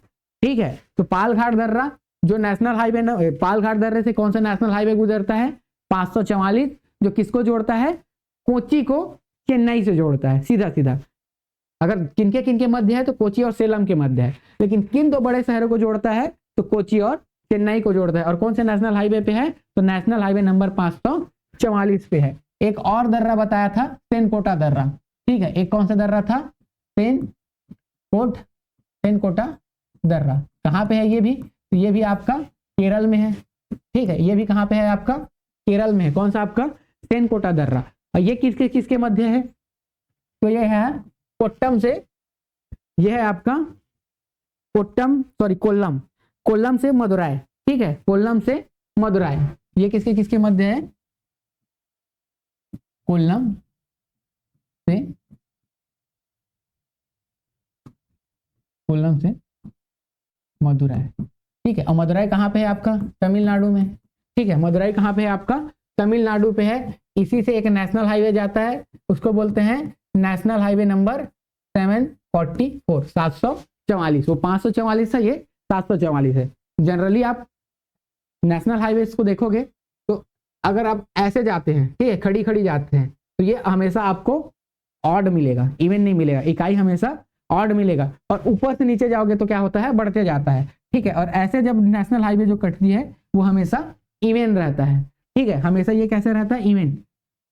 ठीक है, तो पाल घाट दर्रा जो नेशनल हाईवे, पाल घाट दर्रे से कौन सा नेशनल हाईवे गुजरता है? 544, जो किसको जोड़ता है? कोची को चेन्नई से जोड़ता है। सीधा सीधा अगर किनके किनके मध्य है तो कोची और सेलम के मध्य है। लेकिन किन दो बड़े शहरों को जोड़ता है? तो कोची और चेन्नई को जोड़ता है। और कौन से नेशनल हाईवे पे है? तो नेशनल हाईवे नंबर 544 पे है। एक और दर्रा बताया था, तेनकोटा दर्रा। ठीक है, एक कौन सा दर्रा था? तेनकोटा दर्रा। कहाँ पे है ये भी? तो ये भी आपका केरल में है। ठीक है, ये भी कहाँ पे है आपका? केरल में है। कौन सा आपका? तेनकोटा दर्रा। और ये किसके किसके मध्य है? तो ये है कोट्टम से, ये है आपका कोल्लम, कोल्लम से मदुराई। ठीक है, कोल्लम से मदुराई। ये किसके किसके मध्य है? कोल्लम से मदुराई। ठीक है, और मदुराई कहाँ पे है आपका? तमिलनाडु में। ठीक है, मदुराई कहाँ पे है आपका? तमिलनाडु पे है। इसी से एक नेशनल हाईवे जाता है, उसको बोलते हैं नेशनल हाईवे नंबर 744, 744। वो 544 है, ये 744 है। जनरली आप नेशनल हाईवे को देखोगे तो अगर आप ऐसे जाते हैं, ठीक है, खड़ी खड़ी जाते हैं, तो ये हमेशा आपको ऑड मिलेगा, इवन नहीं मिलेगा। इकाई हमेशा ऑड मिलेगा। और ऊपर से नीचे जाओगे तो क्या होता है? बढ़ते जाता है। ठीक है, और ऐसे जब नेशनल हाईवे जो कटती है वो हमेशा इवन रहता है। ठीक है, हमेशा ये कैसे रहता है? इवन।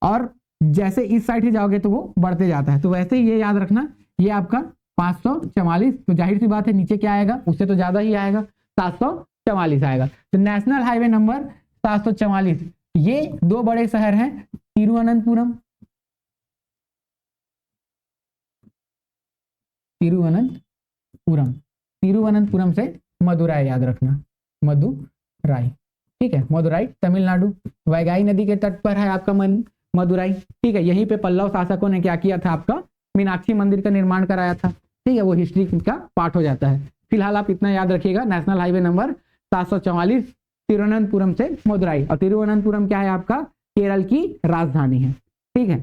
और जैसे इस साइड ही जाओगे तो वो बढ़ते जाता है। तो वैसे ही ये याद रखना, ये आपका 544, तो जाहिर सी बात है नीचे क्या आएगा? उससे तो ज्यादा ही आएगा, 744 आएगा। तो नेशनल हाईवे नंबर 744, ये दो बड़े शहर हैं, तिरुवनंतपुरम तिरुवनंतपुरम से मदुराई, याद रखना, मदुराई, ठीक है, मदुराई तमिलनाडु। वैगाई नदी के तट पर है आपका मदुराई, ठीक है। यहीं पे पल्लव शासकों ने क्या किया था, आपका मीनाक्षी मंदिर का निर्माण कराया था, ठीक है। वो हिस्ट्री का पार्ट हो जाता है। फिलहाल आप इतना याद रखिएगा, नेशनल हाईवे नंबर 744 तिरुवनंतपुरम से मदुराई। और तिरुवनंतपुरम क्या है आपका, केरल की राजधानी है, ठीक है।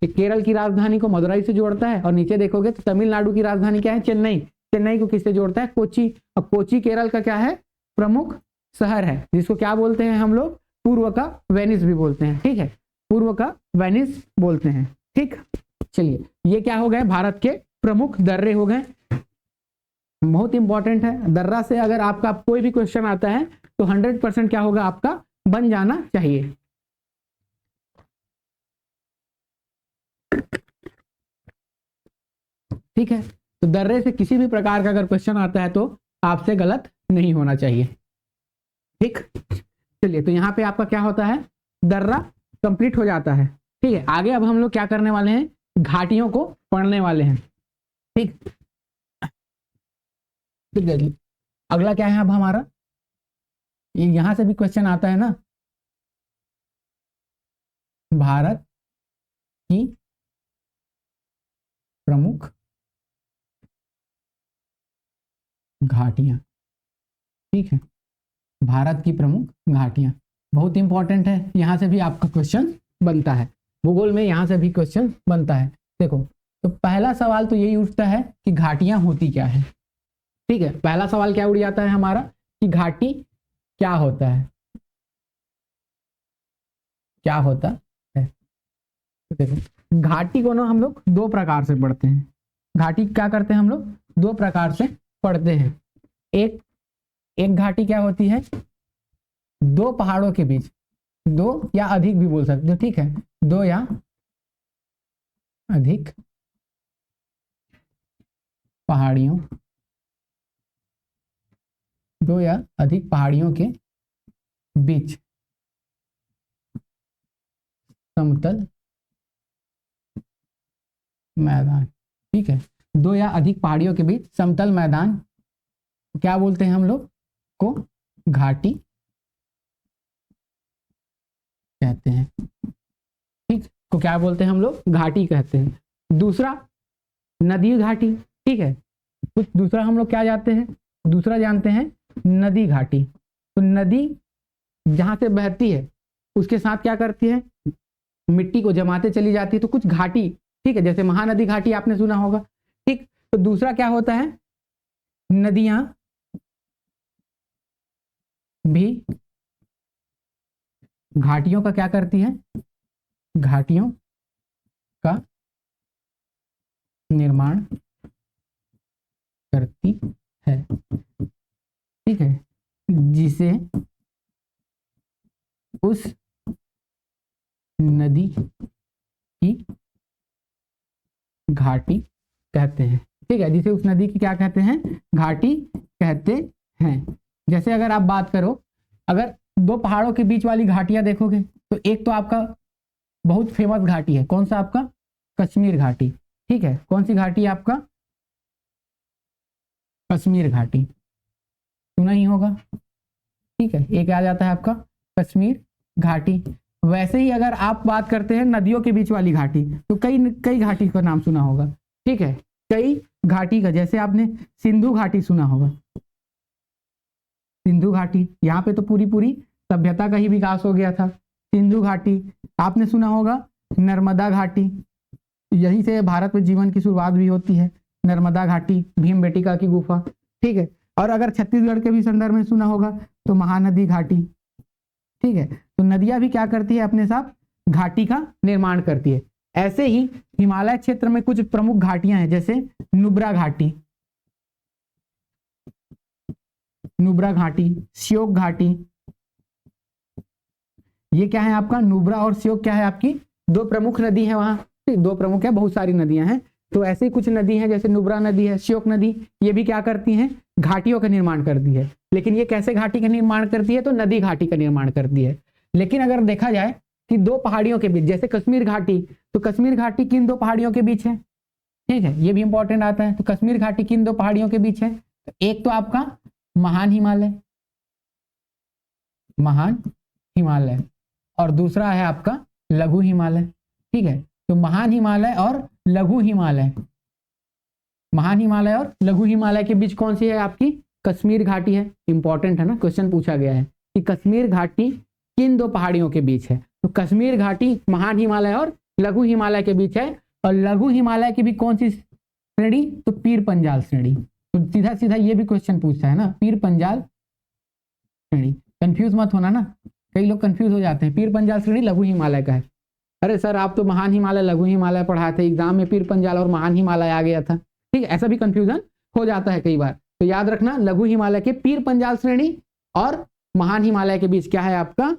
केरल की राजधानी को मदुराई से जोड़ता है। और नीचे देखोगे तो तमिलनाडु की राजधानी क्या है, चेन्नई। चेन्नई को किससे जोड़ता है, कोची। और कोची केरल का क्या है, प्रमुख शहर है, जिसको क्या बोलते हैं हम लोग, पूर्व का वेनिस भी बोलते हैं, ठीक है, पूर्व का वेनिस बोलते हैं, ठीक। चलिए, ये क्या हो गए, भारत के प्रमुख दर्रे हो गए। बहुत इंपॉर्टेंट है, दर्रा से अगर आपका कोई भी क्वेश्चन आता है तो 100% क्या होगा, आपका बन जाना चाहिए। ठीक है, तो दर्रे से किसी भी प्रकार का अगर क्वेश्चन आता है तो आपसे गलत नहीं होना चाहिए, ठीक। चलिए, तो यहाँ पे आपका क्या होता है, दर्रा कंप्लीट हो जाता है, ठीक है। आगे अब हम लोग क्या करने वाले हैं, घाटियों को पढ़ने वाले हैं, ठीक। ठीक है जी, अगला क्या है अब हमारा, ये यहां से भी क्वेश्चन आता है ना, भारत की प्रमुख घाटियां, ठीक है, भारत की प्रमुख घाटियां बहुत इंपॉर्टेंट है, यहां से भी आपका क्वेश्चन बनता है, भूगोल में यहां से भी क्वेश्चन बनता है। देखो, तो पहला सवाल तो यही उठता है कि घाटियां होती क्या है, ठीक है। पहला सवाल क्या उड़ जाता है हमारा कि घाटी क्या होता है, क्या होता है। तो देखो, घाटी को ना हम लोग दो प्रकार से पढ़ते हैं। घाटी क्या करते हैं हम लोग, दो प्रकार से पढ़ते हैं। एक घाटी क्या होती है, दो पहाड़ों के बीच, दो या अधिक भी बोल सकते हो, ठीक है, दो या अधिक पहाड़ियों, दो या अधिक पहाड़ियों के बीच समतल मैदान, ठीक है, दो या अधिक पहाड़ियों के बीच समतल मैदान क्या बोलते हैं हम लोग को, घाटी कहते हैं, ठीक, को क्या बोलते हैं हम लोग, घाटी कहते हैं। दूसरा नदी घाटी, ठीक है, कुछ दूसरा हम लोग क्या जानते हैं, दूसरा जानते हैं नदी घाटी। तो नदी जहां से बहती है उसके साथ क्या करती है, मिट्टी को जमाते चली जाती है, तो कुछ घाटी, ठीक है, जैसे महानदी घाटी आपने सुना होगा, ठीक। तो दूसरा क्या होता है, नदियां भी घाटियों का क्या करती है, घाटियों का निर्माण करती है, ठीक है, जिसे उस नदी की घाटी कहते हैं, ठीक है, जिसे उस नदी की क्या कहते हैं, घाटी कहते हैं। जैसे अगर आप बात करो, अगर दो पहाड़ों के बीच वाली घाटियां देखोगे तो एक तो आपका बहुत फेमस घाटी है, कौन सा आपका, कश्मीर घाटी, ठीक है। कौन सी घाटी है आपका, कश्मीर घाटी, सुना ही होगा, ठीक है, एक आ जाता है आपका कश्मीर घाटी। वैसे ही अगर आप बात करते हैं नदियों के बीच वाली घाटी, तो कई कई घाटी का नाम सुना होगा, ठीक है, कई घाटी का, जैसे आपने सिंधु घाटी सुना होगा, सिंधु घाटी, यहाँ पे तो पूरी पूरी सभ्यता का ही विकास हो गया था। सिंधु घाटी आपने सुना होगा, नर्मदा घाटी, यहीं से भारत में जीवन की शुरुआत भी होती है, नर्मदा घाटी, भीमबेटका की गुफा, ठीक है। और अगर छत्तीसगढ़ के भी संदर्भ में सुना होगा तो महानदी घाटी, ठीक है। तो नदियां भी क्या करती है, अपने साथ घाटी का निर्माण करती है। ऐसे ही हिमालय क्षेत्र में कुछ प्रमुख घाटियां हैं, जैसे नुब्रा घाटी, नुब्रा घाटी, श्योक घाटी, ये क्या है आपका, नुब्रा और श्योक क्या है आपकी दो प्रमुख नदी है वहां, दो प्रमुख है, बहुत सारी नदियां हैं, तो ऐसी कुछ नदी है जैसे नुब्रा नदी है, श्योक नदी, ये भी क्या करती हैं, घाटियों का निर्माण करती है। लेकिन ये कैसे घाटी का निर्माण करती है, तो नदी घाटी का निर्माण करती है। लेकिन अगर देखा जाए कि दो पहाड़ियों के बीच, जैसे कश्मीर घाटी, तो कश्मीर घाटी किन दो पहाड़ियों के बीच है, ठीक है, ये भी इंपॉर्टेंट आता है। तो कश्मीर घाटी किन दो पहाड़ियों के बीच है, एक तो आपका महान हिमालय, महान हिमालय, और दूसरा है आपका लघु हिमालय। ठीक है, तो महान हिमालय और लघु हिमालय, महान हिमालय और लघु हिमालय के बीच कौन सी है आपकी? कश्मीर घाटी है। इंपॉर्टेंट है ना, क्वेश्चन पूछा गया है कि कश्मीर घाटी किन दो पहाड़ियों के बीच है? तो कश्मीर घाटी महान हिमालय और लघु हिमालय के बीच है। और लघु हिमालय की भी कौन सी श्रेणी? तो पीर पंजाल श्रेणी। तो सीधा सीधा ये भी क्वेश्चन पूछता है ना, पीर पंजाल श्रेणी। कंफ्यूज मत होना ना, कई लोग कंफ्यूज हो जाते हैं। पीर पंजाल श्रेणी लघु हिमालय का है। अरे सर आप तो महान हिमालय लघु हिमालय पढ़ाए थे, एग्जाम में पीर पंजाल और महान हिमालय आ गया था। ठीक है, ऐसा भी कंफ्यूजन हो जाता है कई बार। तो याद रखना, लघु हिमालय के पीर पंजाल श्रेणी और महान हिमालय के बीच क्या है आपका?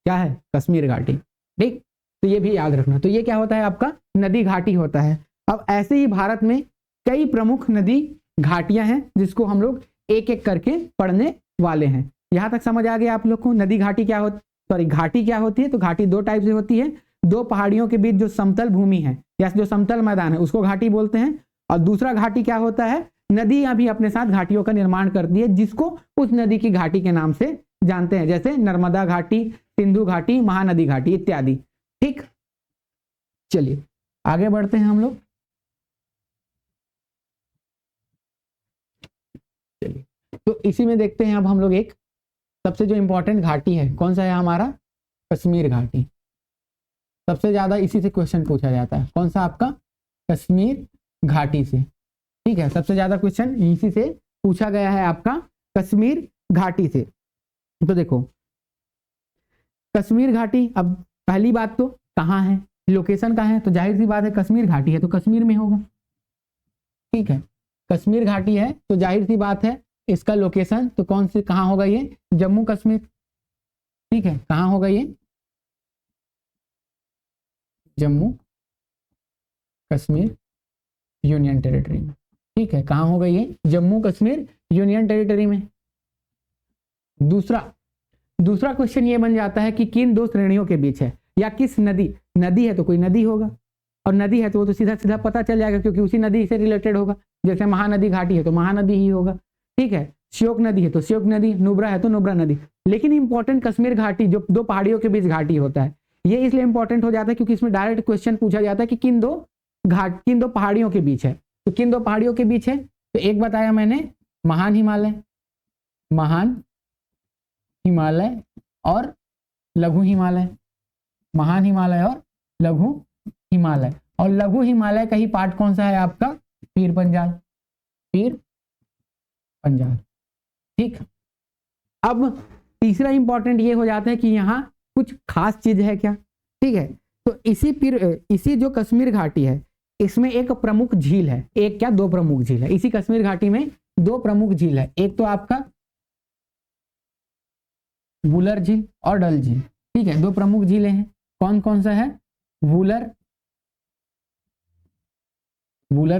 क्या है? कश्मीर घाटी। ठीक, तो ये भी याद रखना। तो ये क्या होता है आपका? नदी घाटी होता है। अब ऐसे ही भारत में कई प्रमुख नदी घाटियां हैं जिसको हम लोग एक एक करके पढ़ने वाले हैं। यहां तक समझ आ गया आप लोग को? नदी घाटी क्या होती, सॉरी घाटी क्या होती है? तो घाटी दो टाइप से होती है। दो पहाड़ियों के बीच जो समतल भूमि है या जो समतल मैदान है उसको घाटी बोलते हैं। और दूसरा घाटी क्या होता है? नदियां भी अपने साथ घाटियों का निर्माण करती है जिसको उस नदी की घाटी के नाम से जानते हैं, जैसे नर्मदा घाटी, सिंधु घाटी, महानदी घाटी इत्यादि। ठीक, चलिए आगे बढ़ते हैं हम लोग। चलिए, तो इसी में देखते हैं अब हम लोग एक सबसे जो इंपॉर्टेंट घाटी है, कौन सा है हमारा? कश्मीर घाटी। सबसे ज्यादा इसी से क्वेश्चन पूछा जाता है। कौन सा आपका? कश्मीर घाटी से। ठीक है, सबसे ज्यादा क्वेश्चन इसी से पूछा गया है आपका, कश्मीर घाटी से। तो देखो कश्मीर घाटी, अब पहली बात तो कहाँ है, लोकेशन कहाँ है? तो जाहिर सी बात है कश्मीर घाटी है तो कश्मीर में होगा। ठीक है, कश्मीर घाटी है तो जाहिर सी बात है इसका लोकेशन तो कौन से कहाँ होगा? ये जम्मू कश्मीर। ठीक है, कहाँ होगा ये? जम्मू कश्मीर यूनियन टेरिटरी में। ठीक है, कहाँ होगा ये? जम्मू कश्मीर यूनियन टेरिटरी में। दूसरा क्वेश्चन ये बन जाता है कि किन दो श्रेणियों के बीच है या किस नदी, नदी है तो कोई नदी होगा और नदी है तो वो तो सीधा सीधा पता चल जाएगा क्योंकि उसी नदी से रिलेटेड होगा। जैसे महानदी घाटी है तो महानदी ही होगा। ठीक है, श्योक नदी है तो श्योक नदी, नुब्रा है तो नुब्रा नदी। लेकिन इंपॉर्टेंट कश्मीर घाटी जो दो पहाड़ियों के बीच घाटी होता है, ये इसलिए इंपॉर्टेंट हो जाता है क्योंकि इसमें डायरेक्ट क्वेश्चन पूछा जाता है कि किन दो पहाड़ियों के बीच है। तो किन दो पहाड़ियों के बीच है? तो एक बताया मैंने महान हिमालय और लघु हिमालय, महान हिमालय और लघु हिमालय। और लघु हिमालय का ही पार्ट कौन सा है आपका? पीर पंजाल। ठीक, अब तीसरा इंपॉर्टेंट ये हो जाता है कि यहाँ कुछ खास चीज है क्या? ठीक है, तो इसी जो कश्मीर घाटी है इसमें एक प्रमुख झील है। एक क्या, दो प्रमुख झील है। इसी कश्मीर घाटी में दो प्रमुख झील है। एक तो आपका वुलर झील और डल झील। ठीक है, दो प्रमुख झीलें हैं। कौन कौन सा है? वुलर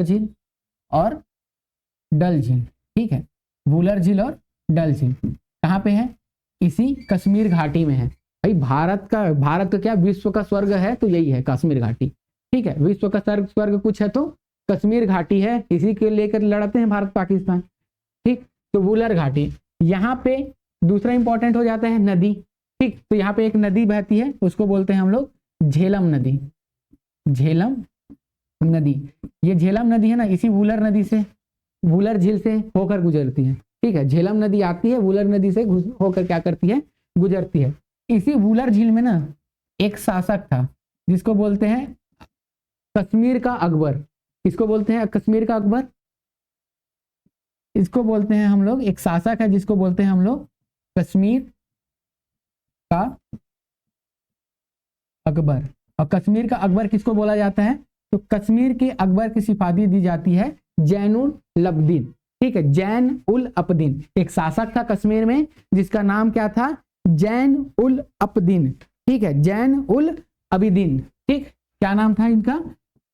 झील और डल झील। ठीक है, वुलर झील और डल झील कहाँ पे है? इसी कश्मीर घाटी में है। भाई भारत का क्या विश्व का स्वर्ग है तो यही है कश्मीर घाटी। ठीक है, विश्व का स्वर्ग कुछ है तो कश्मीर घाटी है, इसी के लेकर लड़ते हैं भारत पाकिस्तान। ठीक, तो वुलर घाटी। यहाँ पे दूसरा इंपॉर्टेंट हो जाता है नदी। ठीक, तो यहाँ पे एक नदी बहती है उसको बोलते हैं हम लोग झेलम नदी। झेलम नदी, ये झेलम नदी है ना, इसी वुलर झील से होकर गुजरती है। ठीक है, झेलम नदी आती है, वुलर नदी से होकर क्या करती है? गुजरती है। इसी वुलर झील में ना एक शासक था जिसको बोलते हैं कश्मीर का अकबर। किसको बोलते हैं? कश्मीर का अकबर। इसको बोलते हैं हम लोग, एक शासक है जिसको बोलते हैं हम लोग कश्मीर का अकबर। और कश्मीर का अकबर किसको बोला जाता है? तो कश्मीर के अकबर की सिफारिश दी जाती है जैनुल अब्दीन। ठीक है, जैन उल अब्दीन एक शासक था कश्मीर में जिसका नाम क्या था? जैन उल अब्दीन। ठीक है, जैन उल अब्दीन। ठीक, क्या नाम था इनका?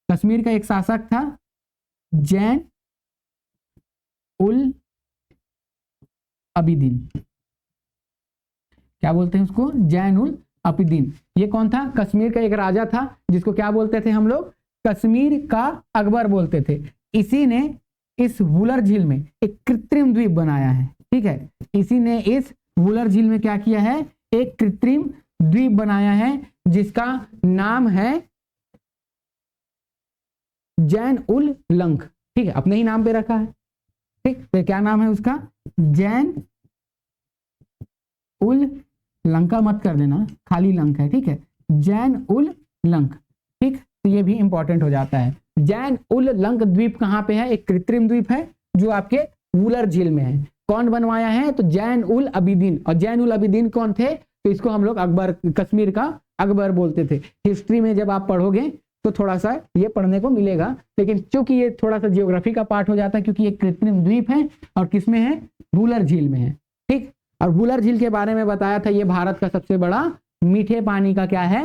कश्मीर का एक शासक था जैन उल अब्दीन। क्या बोलते हैं उसको? जैन उल अब्दीन। ये कौन था? कश्मीर का एक राजा था जिसको क्या बोलते थे हम लोग? कश्मीर का अकबर बोलते थे। इसी ने इस वुलर झील में एक कृत्रिम द्वीप बनाया है, ठीक है। इसी ने इस वुलर झील में क्या किया है, एक कृत्रिम द्वीप बनाया है जिसका नाम है जैन उल लंक, ठीक है, अपने ही नाम पे रखा है, ठीक। तो क्या नाम है उसका, जैन उल लंका मत कर देना, खाली लंक है, ठीक है, जैन उल लंक, ठीक। तो ये भी इंपॉर्टेंट हो जाता है। जैन उल लंक द्वीप कहाँ पे है, एक कृत्रिम द्वीप है जो आपके वुलर झील में है। कौन बनवाया है, तो जैन उल अबिदीन। और जैन उल अबिदीन कौन थे, तो इसको हम लोग अकबर, कश्मीर का अकबर बोलते थे। हिस्ट्री में जब आप पढ़ोगे तो थोड़ा सा ये पढ़ने को मिलेगा, लेकिन चूंकि ये थोड़ा सा जियोग्राफी का पार्ट हो जाता है क्योंकि ये कृत्रिम द्वीप है और किसमें है, वुलर झील में है, ठीक। और वुलर झील के बारे में बताया था, ये भारत का सबसे बड़ा मीठे पानी का क्या है,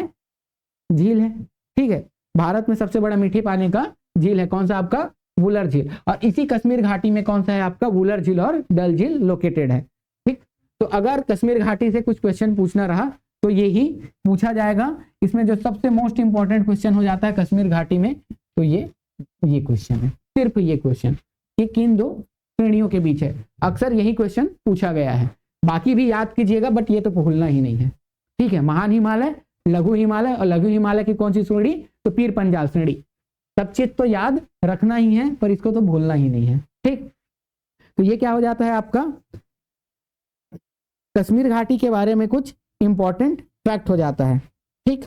झील है, ठीक है। भारत में सबसे बड़ा मीठे पानी का झील है कौन सा, आपका वुलर झील। और इसी कश्मीर घाटी में कौन सा है, आपका वुलर झील और डल झील लोकेटेड है, ठीक। तो अगर कश्मीर घाटी से कुछ क्वेश्चन पूछना रहा तो यही पूछा जाएगा। इसमें जो सबसे मोस्ट इंपॉर्टेंट क्वेश्चन हो जाता है कश्मीर घाटी में, तो ये क्वेश्चन है, सिर्फ ये क्वेश्चन, ये किन दो श्रेणियों के बीच है, अक्सर यही क्वेश्चन पूछा गया है। बाकी भी याद कीजिएगा, बट ये तो भूलना ही नहीं है, ठीक है। महान हिमालय, लघु हिमालय, और लघु हिमालय की कौन सी श्रेणी, तो पीर पंजाल श्रेणी। सब चीज तो याद रखना ही है, पर इसको तो भूलना ही नहीं है, ठीक। तो ये क्या हो जाता है आपका, कश्मीर घाटी के बारे में कुछ इंपॉर्टेंट फैक्ट हो जाता है, ठीक।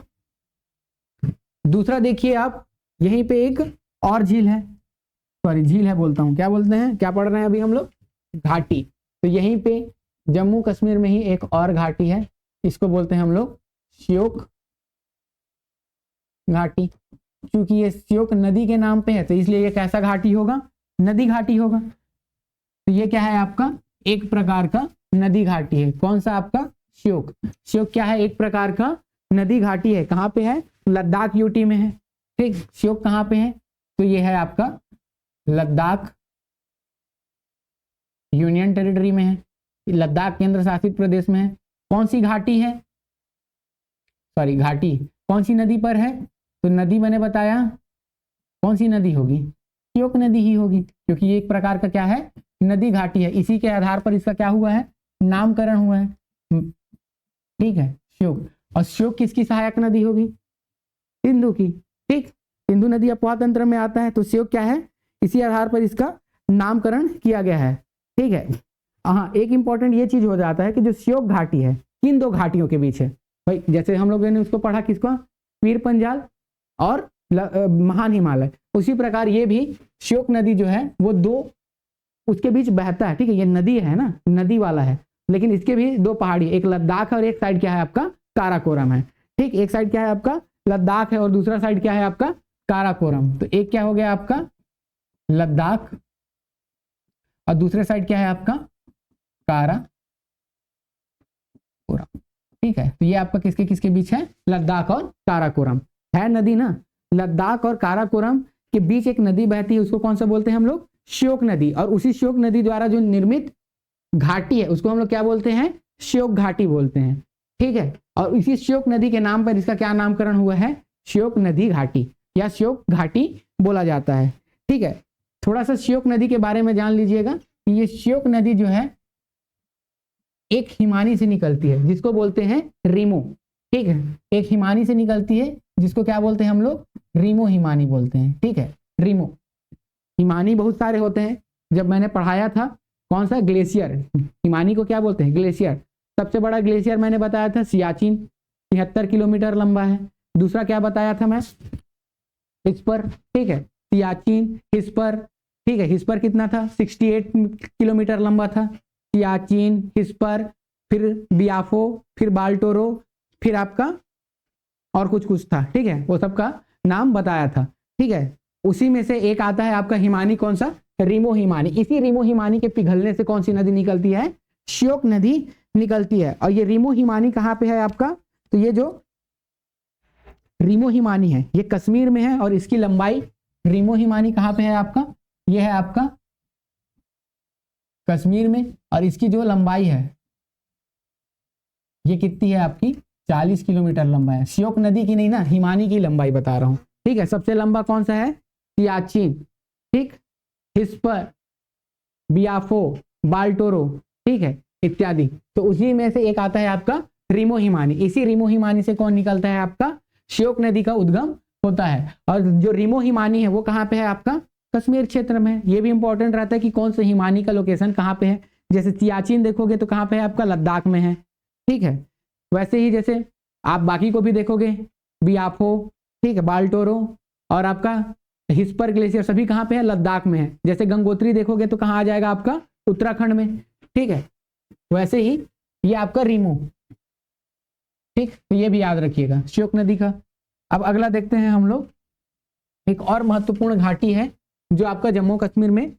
दूसरा देखिए आप, यहीं पे एक और झील है, सॉरी झील है बोलता हूं, क्या बोलते हैं, क्या पढ़ रहे हैं अभी हम लोग, घाटी। तो यहीं पे जम्मू कश्मीर में ही एक और घाटी है, इसको बोलते हैं हम लोग श्योक घाटी। क्योंकि ये श्योक नदी के नाम पे है तो इसलिए ये कैसा घाटी होगा, नदी घाटी होगा। तो ये क्या है आपका, एक प्रकार का नदी घाटी है, कौन सा आपका श्योक। श्योक क्या है, एक प्रकार का नदी घाटी है, कहाँ पे है, लद्दाख यूटी में है, ठीक। श्योक कहाँ पे है, तो ये है आपका लद्दाख यूनियन टेरिटरी में है, लद्दाख केंद्र शासित प्रदेश में है। कौन सी घाटी है, सॉरी घाटी कौन सी नदी पर है, तो नदी मैंने बताया कौन सी नदी होगी, श्योक नदी ही होगी, क्योंकि ये एक प्रकार का क्या है, नदी घाटी है। इसी के आधार पर इसका क्या हुआ है, नामकरण हुआ है, ठीक है, श्योक। और श्योक किसकी सहायक नदी होगी, सिंधु की, ठीक। सिंधु नदी अपवाह तंत्र में आता है, तो श्योक क्या है, इसी आधार पर इसका नामकरण किया गया है, ठीक है। हाँ, एक इंपॉर्टेंट ये चीज हो जाता है कि जो श्योक घाटी है किन दो घाटियों के बीच है, भाई जैसे हम लोगों ने उसको पढ़ा किसको, पीर पंजाल और महान हिमालय, उसी प्रकार ये भी श्योक नदी जो है वो दो उसके बीच बहता है, ठीक है। ये नदी है ना, नदी वाला है, लेकिन इसके भी दो पहाड़ी, एक लद्दाख और एक साइड क्या है आपका काराकोरम है, ठीक। एक साइड क्या है आपका लद्दाख है और दूसरा साइड क्या है आपका काराकोरम। तो एक क्या हो गया आपका लद्दाख और दूसरे साइड क्या है आपका काराकोरम, ठीक है। तो ये आपका किसके किसके बीच है, लद्दाख और काराकोरम है नदी ना। लद्दाख और काराकोरम के बीच एक नदी बहती है, उसको कौन सा बोलते हैं हम लोग, श्योक नदी। और उसी श्योक नदी द्वारा जो निर्मित घाटी है उसको हम लोग क्या बोलते हैं, श्योक घाटी बोलते हैं, ठीक है। और इसी श्योक नदी के नाम पर इसका क्या नामकरण हुआ है, श्योक नदी घाटी या श्योक घाटी बोला जाता है, ठीक है। थोड़ा सा श्योक नदी के बारे में जान लीजिएगा कि ये श्योक नदी जो है एक हिमानी से निकलती है जिसको बोलते हैं रीमो, ठीक है। एक हिमानी से निकलती है जिसको क्या बोलते हैं हम लोग, रीमो हिमानी बोलते हैं, ठीक है। रीमो हिमानी बहुत सारे होते हैं, जब मैंने पढ़ाया था कौन सा ग्लेशियर, हिमानी को क्या बोलते हैं, ग्लेशियर। सबसे बड़ा ग्लेशियर मैंने बताया था सियाचिन, 73 किलोमीटर लंबा है। दूसरा क्या बताया था मैं, हिस्पर, ठीक है, सियाचिन हिस्पर, ठीक है। हिस्पर कितना था, 68 किलोमीटर लंबा था। सियाचिन, हिस्पर, फिर बियाफो, फिर बाल्टोरो, फिर आपका और कुछ था, ठीक है, वो सबका नाम बताया था, ठीक है। उसी में से एक आता है आपका हिमानी, कौन सा, रीमो हिमानी। इसी रीमो हिमानी के पिघलने से कौन सी नदी निकलती है, श्योक नदी निकलती है। और ये रीमो हिमानी कहाँ पे है आपका, तो ये जो रीमो हिमानी है ये कश्मीर में है और इसकी लंबाई, रीमो हिमानी कहाँ पे है आपका, ये है आपका कश्मीर में, और इसकी जो लंबाई है ये कितनी है आपकी, 40 किलोमीटर लंबा है। श्योक नदी की नहीं ना, हिमानी की लंबाई बता रहा हूं, ठीक है। सबसे लंबा कौन सा है, सियाचिन, ठीक। हिस्पर, बियाफो, बाल्टोरो, ठीक है, इत्यादि। तो उसी में से एक आता है आपका रिमो हिमानी। इसी रिमो हिमानी से कौन निकलता है? आपका श्योक नदी का उद्गम होता है। और जो रिमो हिमानी है वो कहाँ पे है? आपका कश्मीर क्षेत्र में। ये भी इंपॉर्टेंट रहता है कि कौन से हिमानी का लोकेशन कहाँ पे है। जैसे सियाचिन देखोगे तो कहाँ पे है? आपका लद्दाख में है, ठीक है। वैसे ही जैसे आप बाकी को भी देखोगे, बियाफो, ठीक है, बाल्टोरो और आपका हिस्पर ग्लेशियर सभी कहाँ पे है? लद्दाख में है। जैसे गंगोत्री देखोगे तो कहाँ आ जाएगा? आपका उत्तराखंड में, ठीक है। वैसे ही ये आपका रीमो, ठीक, तो ये भी याद रखिएगा श्योक नदी का। अब अगला देखते हैं हम लोग, एक और महत्वपूर्ण घाटी है जो आपका जम्मू कश्मीर में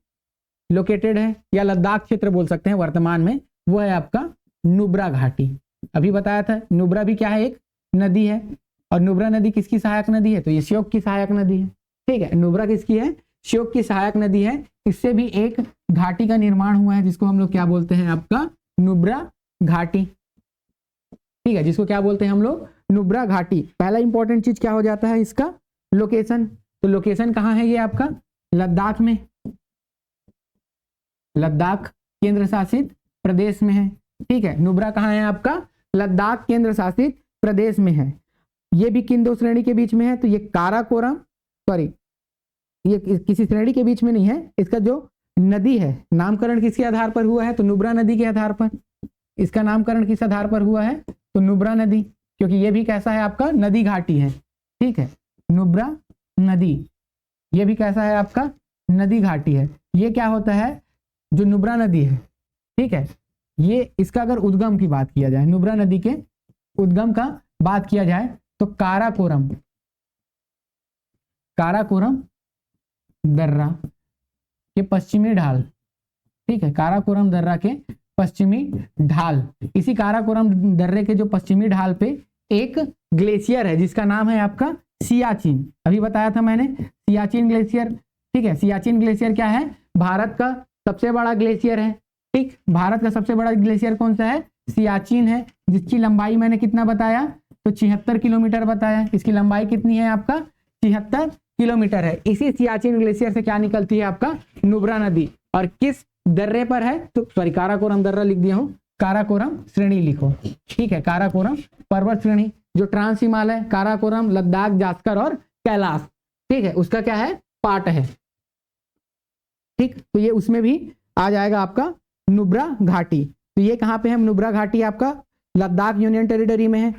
लोकेटेड है या लद्दाख क्षेत्र बोल सकते हैं वर्तमान में, वो है आपका नुब्रा घाटी। अभी बताया था नुब्रा भी क्या है? एक नदी है। और नुब्रा नदी किसकी सहायक नदी है? तो ये श्योक की सहायक नदी है, ठीक है। नुब्रा किसकी है? श्योक की सहायक नदी है। इससे भी एक घाटी का निर्माण हुआ है जिसको हम लोग क्या बोलते हैं? आपका नुब्रा घाटी, ठीक है, जिसको क्या बोलते हैं हम लोग? नुब्रा घाटी। पहला इंपॉर्टेंट चीज क्या हो जाता है? इसका लोकेशन। तो लोकेशन कहाँ है? ये आपका लद्दाख में, लद्दाख केंद्र शासित प्रदेश में है, ठीक है। नुब्रा कहाँ है? आपका लद्दाख केंद्र शासित प्रदेश में है। ये भी किन दो श्रेणी के बीच में है? तो ये काराकोरम, सॉरी, ये किसी श्रेणी के बीच में नहीं है। इसका जो नदी है, नामकरण किसके आधार पर हुआ है? तो नुब्रा नदी के आधार पर। इसका नामकरण किस आधार पर हुआ है? तो नुब्रा नदी, क्योंकि ये भी कैसा है? आपका नदी घाटी है, ठीक है। नुब्रा नदी, ये भी कैसा है? आपका नदी घाटी है। ये क्या होता है? जो नुब्रा नदी है, ठीक है, ये इसका अगर उद्गम की बात किया जाए, नुब्रा नदी के उद्गम का बात किया जाए तो काराकोरम, काराकोरम दर्रा के पश्चिमी ढाल, ठीक है, काराकोरम दर्रा के पश्चिमी ढाल। इसी काराकोरम दर्रे के जो पश्चिमी ढाल पे एक ग्लेशियर है जिसका नाम है आपका सियाचिन। अभी बताया था मैंने सियाचिन ग्लेशियर, ठीक है। सियाचिन ग्लेशियर क्या है? भारत का सबसे बड़ा ग्लेशियर है, ठीक। भारत का सबसे बड़ा ग्लेशियर कौन सा है? सियाचिन है, जिसकी लंबाई मैंने कितना बताया? तो 76 किलोमीटर बताया। इसकी लंबाई कितनी है? आपका 76 किलोमीटर है। इसी सियाचिन ग्लेशियर से क्या निकलती है? आपका नुब्रा नदी। और किस दर्रे पर है? तो सॉरी, काराकोरम दर्रा लिख दिया हूं, काराकोरम श्रेणी लिखो, ठीक है। काराकोरम पर्वत श्रेणी जो ट्रांस हिमालय, काराकोरम, लद्दाख, जास्कर और कैलाश, ठीक है, उसका क्या है? पार्ट है, ठीक। तो ये उसमें भी आ जाएगा आपका नुब्रा घाटी। तो ये कहाँ पे है? नुब्रा घाटी आपका लद्दाख यूनियन टेरिटरी में है,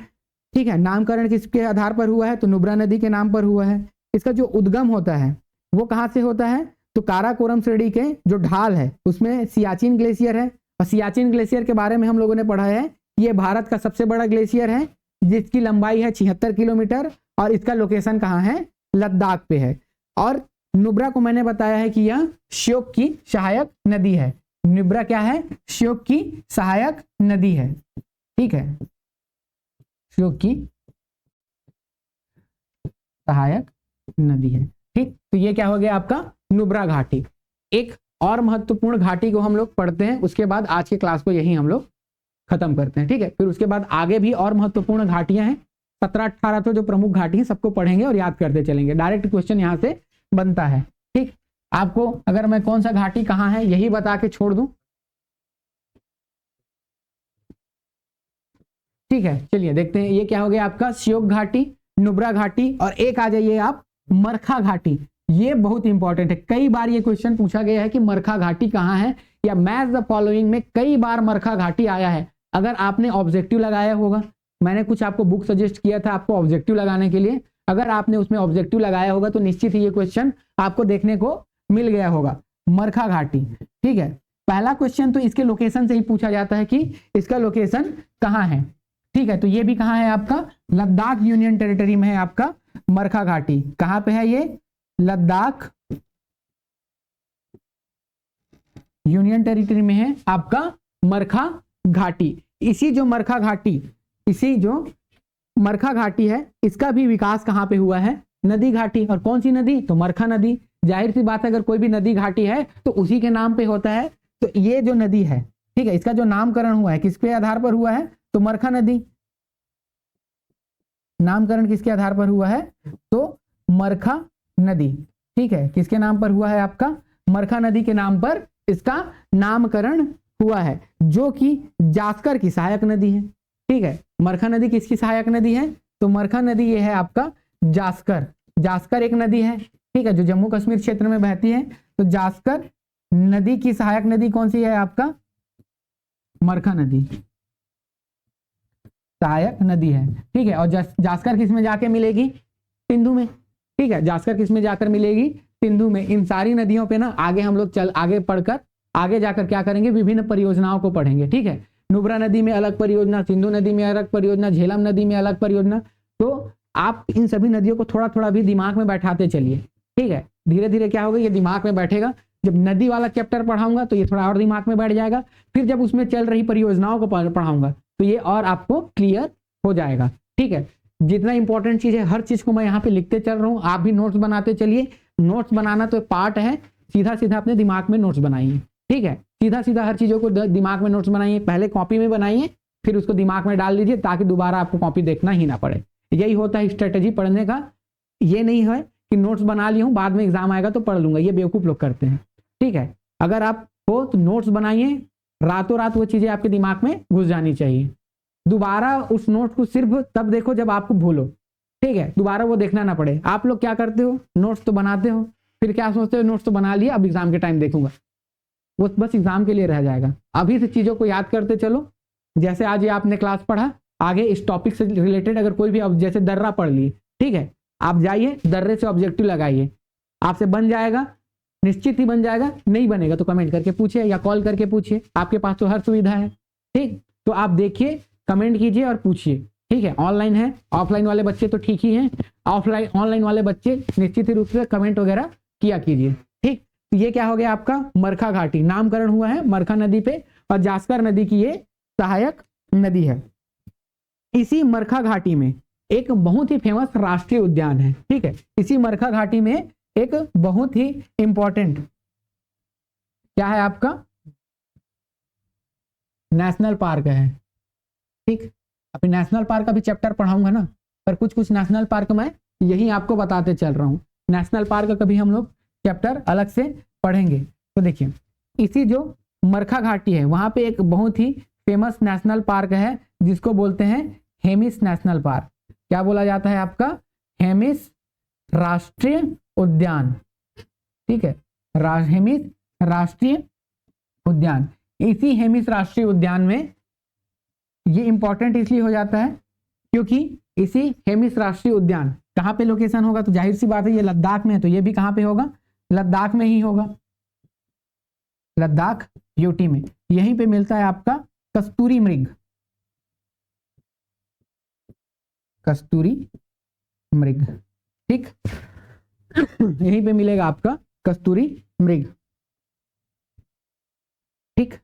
ठीक है। नामकरण किसके आधार पर हुआ है? तो नुब्रा नदी के नाम पर हुआ है। इसका जो उद्गम होता है वो कहाँ से होता है? तो काराकोरम श्रेणी के जो ढाल है उसमें सियाचिन ग्लेशियर है। और सियाचिन ग्लेशियर के बारे में हम लोगों ने पढ़ा है, ये भारत का सबसे बड़ा ग्लेशियर है जिसकी लंबाई है 76 किलोमीटर और इसका लोकेशन कहाँ है? लद्दाख पे है। और नुब्रा को मैंने बताया है कि यह श्योक की सहायक नदी है। नुब्रा क्या है? श्योक की सहायक नदी है, ठीक है, श्योक की सहायक नदी है, ठीक। तो ये क्या हो गया? आपका नुब्रा घाटी। एक और महत्वपूर्ण घाटी को हम लोग पढ़ते हैं, उसके बाद आज के क्लास को यही हम लोग खत्म करते हैं, ठीक है। फिर उसके बाद आगे भी और महत्वपूर्ण घाटियां हैं, 17-18 तो जो प्रमुख घाटी हैं सबको पढ़ेंगे और याद करते चलेंगे। डायरेक्ट क्वेश्चन यहाँ से बनता है, ठीक। आपको अगर मैं कौन सा घाटी कहाँ है यही बता के छोड़ दूं, ठीक है। चलिए देखते हैं ये क्या हो गया आपका श्योक घाटी, नुब्रा घाटी, और एक आ जाइए आप मरखा घाटी। ये बहुत इंपॉर्टेंट है, कई बार ये क्वेश्चन पूछा गया है कि मरखा घाटी कहाँ है, या मैच द फॉलोइंग में कई बार मरखा घाटी आया है। अगर आपने ऑब्जेक्टिव लगाया होगा, मैंने कुछ आपको बुक सजेस्ट किया था आपको ऑब्जेक्टिव लगाने के लिए, अगर आपने उसमें ऑब्जेक्टिव लगाया होगा तो निश्चित ही ये क्वेश्चन आपको देखने को मिल गया होगा। मरखा घाटी, ठीक है। पहला क्वेश्चन तो इसके लोकेशन से ही पूछा जाता है कि इसका लोकेशन कहाँ है, ठीक है। तो ये भी कहाँ है? आपका लद्दाख यूनियन टेरिटरी में है आपका मरखा घाटी। कहाँ पे है ये? लद्दाख यूनियन टेरिटरी में है आपका मरखा घाटी। इसी जो मरखा घाटी है इसका भी विकास कहाँ पे हुआ है? नदी घाटी। और कौन सी नदी? तो मरखा नदी। जाहिर सी बात है अगर कोई भी नदी घाटी है तो उसी के नाम पे होता है। तो ये जो नदी है, ठीक है, इसका जो नामकरण हुआ है किसके आधार पर हुआ है? तो मरखा नदी। नामकरण किसके आधार पर हुआ है? तो मरखा नदी, ठीक है। किसके नाम पर हुआ है? आपका मरखा नदी के नाम पर इसका नामकरण हुआ है, जो कि जास्कर की सहायक नदी है। ठीक है, मरखा नदी किसकी सहायक नदी है? तो मरखा नदी ये है आपका जास्कर। जास्कर एक नदी है, ठीक है, जो जम्मू कश्मीर क्षेत्र में बहती है। तो जास्कर नदी की सहायक नदी कौन सी है आपका? मरखा नदी सहायक नदी है। ठीक है, और जास्कर किस में जाके मिलेगी? सिंधु में। ठीक है, जास्कर किस में जाकर मिलेगी? सिंधु में। इन सारी नदियों पे ना आगे हम लोग आगे पढ़कर आगे जाकर क्या करेंगे? विभिन्न परियोजनाओं को पढ़ेंगे। ठीक है, नुब्रा नदी में अलग परियोजना, सिंधु नदी में अलग परियोजना, झेलम नदी में अलग परियोजना। तो आप इन सभी नदियों को थोड़ा थोड़ा भी दिमाग में बैठाते चलिए। ठीक है, धीरे धीरे क्या होगा, ये दिमाग में बैठेगा। जब नदी वाला चैप्टर पढ़ाऊंगा तो ये थोड़ा और दिमाग में बैठ जाएगा। फिर जब उसमें चल रही परियोजनाओं को पढ़ाऊंगा तो ये और आपको क्लियर हो जाएगा। ठीक है, जितना इंपॉर्टेंट चीज है हर चीज को मैं यहाँ पे लिखते चल रहा हूँ, आप भी नोट्स बनाते चलिए। नोट्स बनाना तो पार्ट है, सीधा सीधा अपने दिमाग में नोट्स बनाइए। ठीक है, सीधा सीधा हर चीजों को दिमाग में नोट्स बनाइए। पहले कॉपी में बनाइए, फिर उसको दिमाग में डाल दीजिए, ताकि दोबारा आपको कॉपी देखना ही ना पड़े। यही होता है स्ट्रेटेजी पढ़ने का। ये नहीं है कि नोट्स बना ली हूँ, बाद में एग्जाम आएगा तो पढ़ लूंगा, ये बेवकूफ लोग करते हैं। ठीक है, अगर आप हो तो नोट्स बनाइए, रातों रात वो चीजें आपके दिमाग में घुस जानी चाहिए। दोबारा उस नोट्स को सिर्फ तब देखो जब आपको भूलो। ठीक है, दोबारा वो देखना ना पड़े। आप लोग क्या करते हो? नोट्स तो बनाते हो, फिर क्या सोचते हो? नोट्स तो बना लिया, अब एग्जाम के टाइम देखूंगा। वो बस एग्जाम के लिए रह जाएगा। अभी से चीजों को याद करते चलो। जैसे आज ये आपने क्लास पढ़ा, आगे इस टॉपिक से रिलेटेड अगर कोई भी, जैसे दर्रा पढ़ लिए, ठीक है, आप जाइए दर्रे से ऑब्जेक्टिव लगाइए, आपसे बन जाएगा, निश्चित ही बन जाएगा। नहीं बनेगा तो कमेंट करके पूछिए या कॉल करके पूछिए, आपके पास तो हर सुविधा है। ठीक, तो आप देखिए, कमेंट कीजिए और पूछिए। ठीक है, ऑनलाइन है, ऑफलाइन वाले बच्चे तो ठीक ही हैं, ऑनलाइन वाले बच्चे निश्चित ही रूप से कमेंट वगैरह किया कीजिए। ठीक, तो ये क्या हो गया आपका? मरखा घाटी नामकरण हुआ है मरखा नदी पे, और जास्कर नदी की ये सहायक नदी है। इसी मरखा घाटी में एक बहुत ही फेमस राष्ट्रीय उद्यान है। ठीक है, इसी मरखा घाटी में एक बहुत ही इंपॉर्टेंट क्या है आपका? नेशनल पार्क है। ठीक, अभी नेशनल पार्क का भी चैप्टर पढ़ाऊंगा ना, पर कुछ कुछ नेशनल पार्क मैं यही आपको बताते चल रहा हूँ। नेशनल पार्क का कभी हम लोग चैप्टर अलग से पढ़ेंगे। तो देखिए, इसी जो मरखा घाटी है वहां पे एक बहुत ही फेमस नेशनल पार्क है, जिसको बोलते हैं हेमिस नेशनल पार्क। क्या बोला जाता है आपका? हेमिस राष्ट्रीय उद्यान। ठीक है, हेमिस राष्ट्रीय उद्यान। इसी हेमिस राष्ट्रीय उद्यान में ये इंपॉर्टेंट इसलिए हो जाता है क्योंकि इसी हेमिस राष्ट्रीय उद्यान कहाँ पे लोकेशन होगा? तो जाहिर सी बात है, ये लद्दाख में है, तो ये भी कहाँ पे होगा? लद्दाख में ही होगा, लद्दाख यूटी में। यहीं पे मिलता है आपका कस्तूरी मृग। कस्तूरी मृग, ठीक, यहीं पे मिलेगा आपका कस्तूरी मृग। ठीक,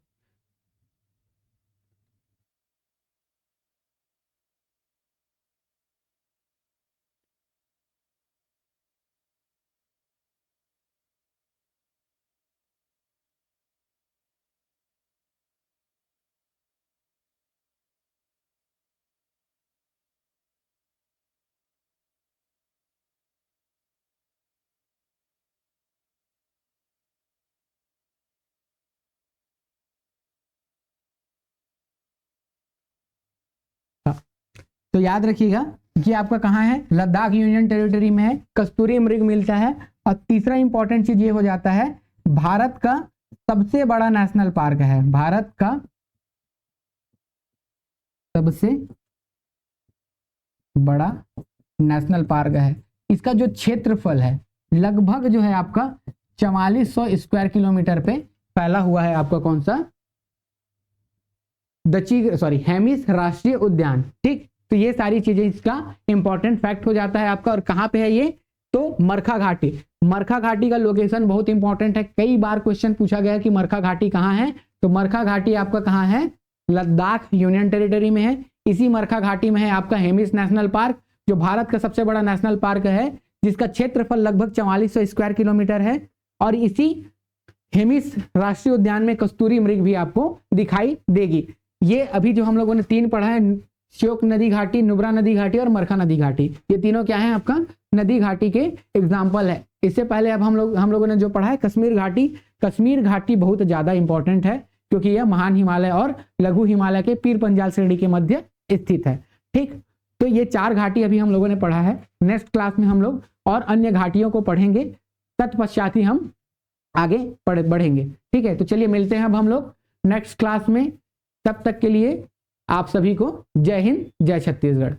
तो याद रखिएगा कि आपका कहाँ है? लद्दाख यूनियन टेरिटरी में है, कस्तूरी मृग मिलता है। और तीसरा इंपॉर्टेंट चीज ये हो जाता है, भारत का सबसे बड़ा नेशनल पार्क है। भारत का सबसे बड़ा नेशनल पार्क है। इसका जो क्षेत्रफल है लगभग जो है आपका 4400 स्क्वायर किलोमीटर पे फैला हुआ है। आपका कौन सा? हेमिस राष्ट्रीय उद्यान। ठीक, तो ये सारी चीजें इसका इंपॉर्टेंट फैक्ट हो जाता है आपका। और कहाँ पे है ये? तो मरखा घाटी। मरखा घाटी का लोकेशन बहुत इंपॉर्टेंट है, कई बार क्वेश्चन पूछा गया कि मरखा घाटी कहाँ है। तो मरखा घाटी आपका कहाँ है? लद्दाख यूनियन टेरिटरी में है। इसी मरखा घाटी में है आपका हेमिस नेशनल पार्क, जो भारत का सबसे बड़ा नेशनल पार्क है, जिसका क्षेत्रफल लगभग 4400 स्क्वायर किलोमीटर है। और इसी हेमिस राष्ट्रीय उद्यान में कस्तूरी मृग भी आपको दिखाई देगी। ये अभी जो हम लोगों ने 3 पढ़ा है, श्योक नदी घाटी, नुब्रा नदी घाटी और मरखा नदी घाटी, ये तीनों क्या है? आपका नदी घाटी के एग्जाम्पल है। इससे पहले अब हम लोगों ने जो पढ़ा है कश्मीर घाटी। कश्मीर घाटी बहुत ज़्यादा इंपॉर्टेंट है क्योंकि यह महान हिमालय और लघु हिमालय के पीर पंजाल श्रेणी के मध्य स्थित है। ठीक, तो ये 4 घाटी अभी हम लोगों ने पढ़ा है। नेक्स्ट क्लास में हम लोग और अन्य घाटियों को पढ़ेंगे, तत्पश्चात ही हम आगे बढ़ेंगे। ठीक है, तो चलिए मिलते हैं अब हम लोग नेक्स्ट क्लास में। तब तक के लिए आप सभी को जय हिंद, जय छत्तीसगढ़।